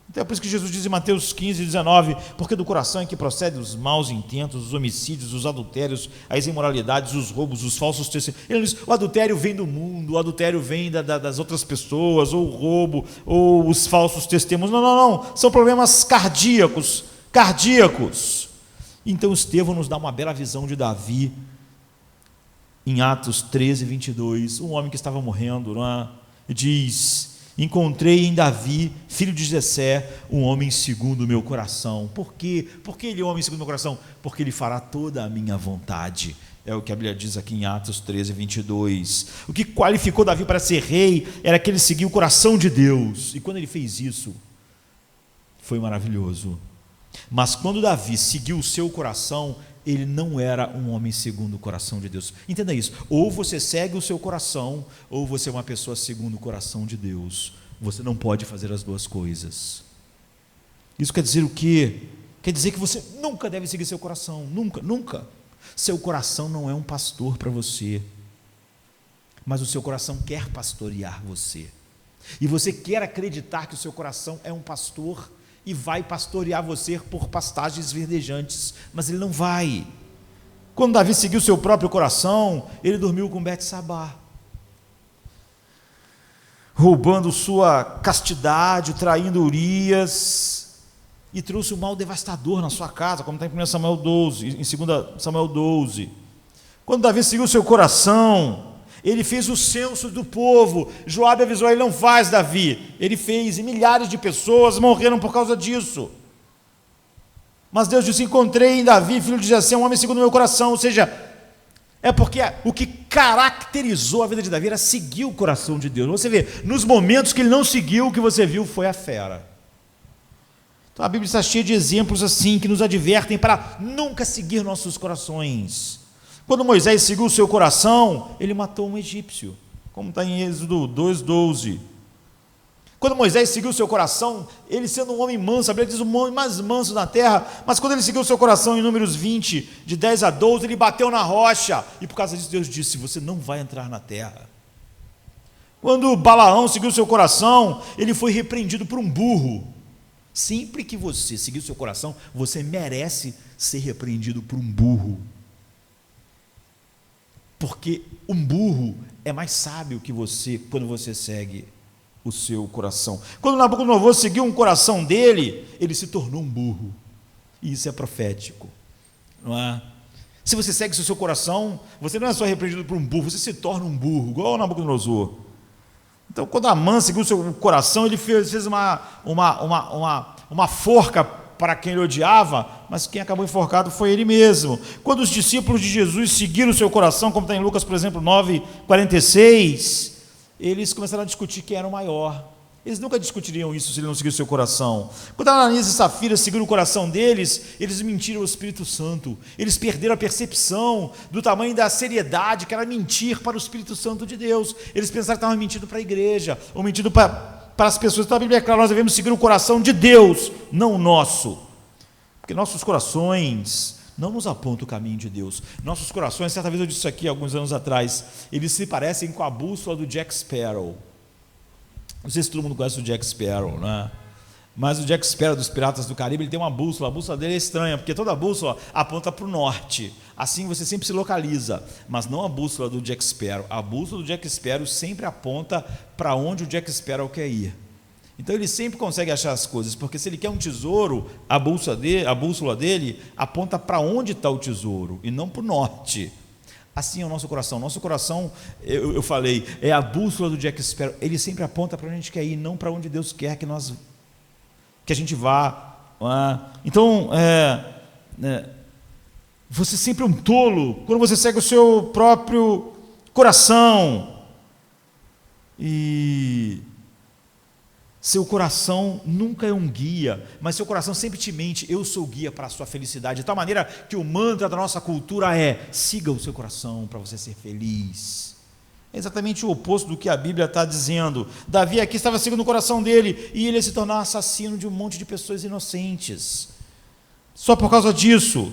Então é por isso que Jesus diz em Mateus 15, 19, porque do coração é que procedem os maus intentos, os homicídios, os adultérios, as imoralidades, os roubos, os falsos testemunhos. Ele diz, o adultério vem do mundo, o adultério vem das outras pessoas, ou o roubo, ou os falsos testemunhos. Não, são problemas cardíacos. Então Estevão nos dá uma bela visão de Davi, em Atos 13, 22, um homem que estava morrendo, diz, encontrei em Davi, filho de Jessé, um homem segundo o meu coração. Por quê? Porque ele é um homem segundo o meu coração? Porque ele fará toda a minha vontade. É o que a Bíblia diz aqui em Atos 13, 22. O que qualificou Davi para ser rei era que ele seguia o coração de Deus, e quando ele fez isso, foi maravilhoso. Mas quando Davi seguiu o seu coração, ele não era um homem segundo o coração de Deus. Entenda isso: ou você segue o seu coração, ou você é uma pessoa segundo o coração de Deus. Você não pode fazer as duas coisas. Isso quer dizer o quê? Quer dizer que você nunca deve seguir seu coração, nunca. Seu coração não é um pastor para você, mas o seu coração quer pastorear você. E você quer acreditar que o seu coração é um pastor e vai pastorear você por pastagens verdejantes, mas ele não vai. Quando Davi seguiu seu próprio coração, ele dormiu com Betsabá, roubando sua castidade, traindo Urias, e trouxe um mal devastador na sua casa, como está em 1 Samuel 12, em 2 Samuel 12. Quando Davi seguiu seu coração, ele fez o censo do povo. Joabe avisou: ele não faz, Davi. Ele fez, e milhares de pessoas morreram por causa disso. Mas Deus disse: encontrei em Davi, filho de Jessé, um homem segundo o meu coração. Ou seja, é porque o que caracterizou a vida de Davi era seguir o coração de Deus. Você vê, nos momentos que ele não seguiu, o que você viu foi a fera. Então a Bíblia está cheia de exemplos assim, que nos advertem para nunca seguir nossos corações. Quando Moisés seguiu o seu coração, ele matou um egípcio, como está em Êxodo 2:12. Quando Moisés seguiu o seu coração, ele sendo um homem manso, a Bíblia diz o homem mais manso na terra, mas quando ele seguiu o seu coração, em Números 20, de 10 a 12, ele bateu na rocha, e por causa disso Deus disse: você não vai entrar na terra. Quando Balaão seguiu o seu coração, ele foi repreendido por um burro. Sempre que você seguir o seu coração, você merece ser repreendido por um burro, porque um burro é mais sábio que você quando você segue o seu coração. Quando Nabucodonosor seguiu um coração dele, ele se tornou um burro, e isso é profético, não é? Se você segue o seu coração, você não é só repreendido por um burro, você se torna um burro, igual o Nabucodonosor. Então, quando Amã seguiu o seu coração, ele fez uma forca para quem ele odiava, mas quem acabou enforcado foi ele mesmo. Quando os discípulos de Jesus seguiram o seu coração, como está em Lucas, por exemplo, 9:46, eles começaram a discutir quem era o maior. Eles nunca discutiriam isso se ele não seguisse o seu coração. Quando Ananias e Safira seguiram o coração deles, eles mentiram ao Espírito Santo. Eles perderam a percepção do tamanho da seriedade que era mentir para o Espírito Santo de Deus. Eles pensaram que estavam mentindo para a igreja, ou mentindo para as pessoas. Então a Bíblia é clara: nós devemos seguir o coração de Deus, não o nosso. Porque nossos corações não nos apontam o caminho de Deus. Nossos corações, certa vez eu disse isso aqui alguns anos atrás, eles se parecem com a bússola do Jack Sparrow. Não sei se todo mundo conhece o Jack Sparrow, né? Mas o Jack Sparrow dos Piratas do Caribe, ele tem uma bússola. A bússola dele é estranha, porque toda bússola aponta para o norte. Assim você sempre se localiza. Mas não a bússola do Jack Sparrow. A bússola do Jack Sparrow sempre aponta para onde o Jack Sparrow quer ir. Então ele sempre consegue achar as coisas, porque se ele quer um tesouro, a bússola dele aponta para onde está o tesouro, e não para o norte. Assim é o nosso coração. Nosso coração, eu falei, é a bússola do Jack Sparrow. Ele sempre aponta para onde a gente quer ir, não para onde Deus quer que a gente vá. Então, você sempre é um tolo quando você segue o seu próprio coração. E seu coração nunca é um guia, mas seu coração sempre te mente: eu sou guia para a sua felicidade. De tal maneira que o mantra da nossa cultura é: siga o seu coração para você ser feliz. É exatamente o oposto do que a Bíblia está dizendo. Davi aqui estava seguindo o coração dele, e ele ia se tornar assassino de um monte de pessoas inocentes, só por causa disso.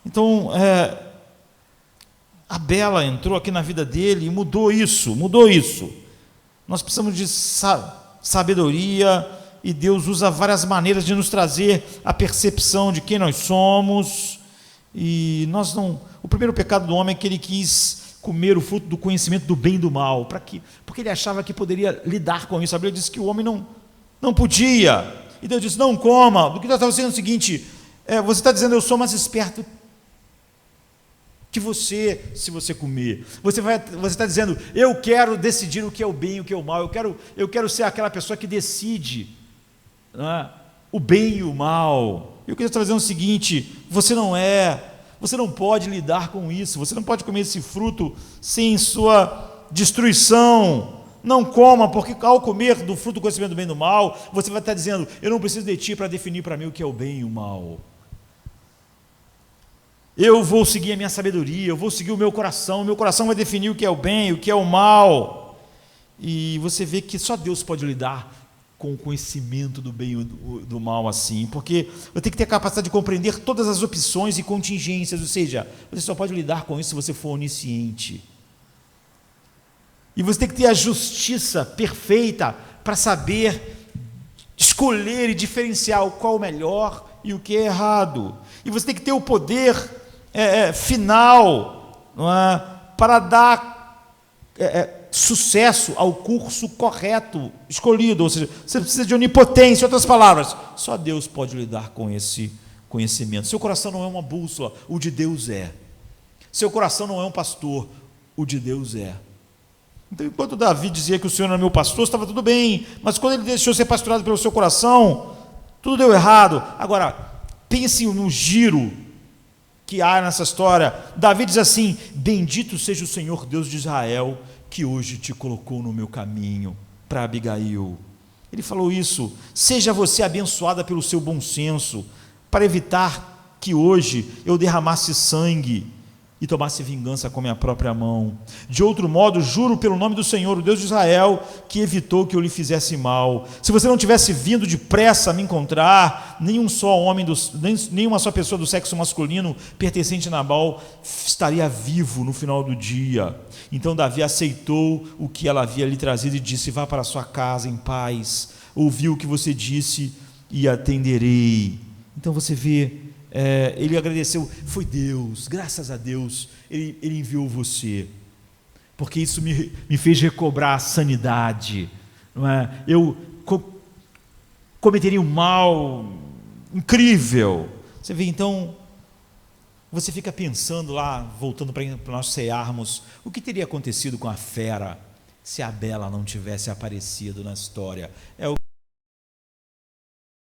Então, a Bela entrou aqui na vida dele e mudou isso. Nós precisamos de sabedoria, e Deus usa várias maneiras de nos trazer a percepção de quem nós somos. E o primeiro pecado do homem é que ele quis comer o fruto do conhecimento do bem e do mal, porque ele achava que poderia lidar com isso. A Bíblia diz que o homem não podia, e Deus disse: não coma. Do que nós estamos dizendo é o seguinte: você está dizendo: eu sou mais esperto que você, se você comer. Você está dizendo: eu quero decidir o que é o bem e o que é o mal. Eu quero ser aquela pessoa que decide, não é, o bem e o mal. Eu queria trazer o seguinte: você não pode lidar com isso. Você não pode comer esse fruto sem sua destruição. Não coma, porque ao comer do fruto do conhecimento do bem e do mal, você vai estar dizendo: eu não preciso de ti para definir para mim o que é o bem e o mal. Eu vou seguir a minha sabedoria, eu vou seguir o meu coração vai definir o que é o bem e o que é o mal. E você vê que só Deus pode lidar com o conhecimento do bem e do mal assim, porque eu tenho que ter a capacidade de compreender todas as opções e contingências, ou seja, você só pode lidar com isso se você for onisciente. E você tem que ter a justiça perfeita para saber escolher e diferenciar qual é o melhor e o que é errado. E você tem que ter o poder final, não é, para dar sucesso ao curso correto escolhido. Ou seja, você precisa de onipotência. Em outras palavras, só Deus pode lidar com esse conhecimento. Seu coração não é uma bússola, o de Deus é. Seu coração não é um pastor, o de Deus é. Então, enquanto Davi dizia que o Senhor era meu pastor, estava tudo bem, mas quando ele deixou ser pastorado pelo seu coração, tudo deu errado. Agora, pense no giro que há nessa história. Davi diz assim: bendito seja o Senhor Deus de Israel, que hoje te colocou no meu caminho, para Abigail. Ele falou isso: seja você abençoada pelo seu bom senso, para evitar que hoje eu derramasse sangue e tomasse vingança com a minha própria mão. De outro modo, juro pelo nome do Senhor, o Deus de Israel, que evitou que eu lhe fizesse mal. Se você não tivesse vindo depressa a me encontrar, nenhuma só pessoa do sexo masculino pertencente a Nabal estaria vivo no final do dia. Então Davi aceitou o que ela havia lhe trazido e disse: vá para a sua casa em paz, ouvi o que você disse e atenderei. Então você vê, ele agradeceu, foi Deus, graças a Deus, ele enviou você, porque isso me fez recobrar a sanidade, não é? Eu cometeria um mal incrível. Você vê, então, você fica pensando lá, voltando para nós cearmos, o que teria acontecido com a fera se a Bela não tivesse aparecido na história? É o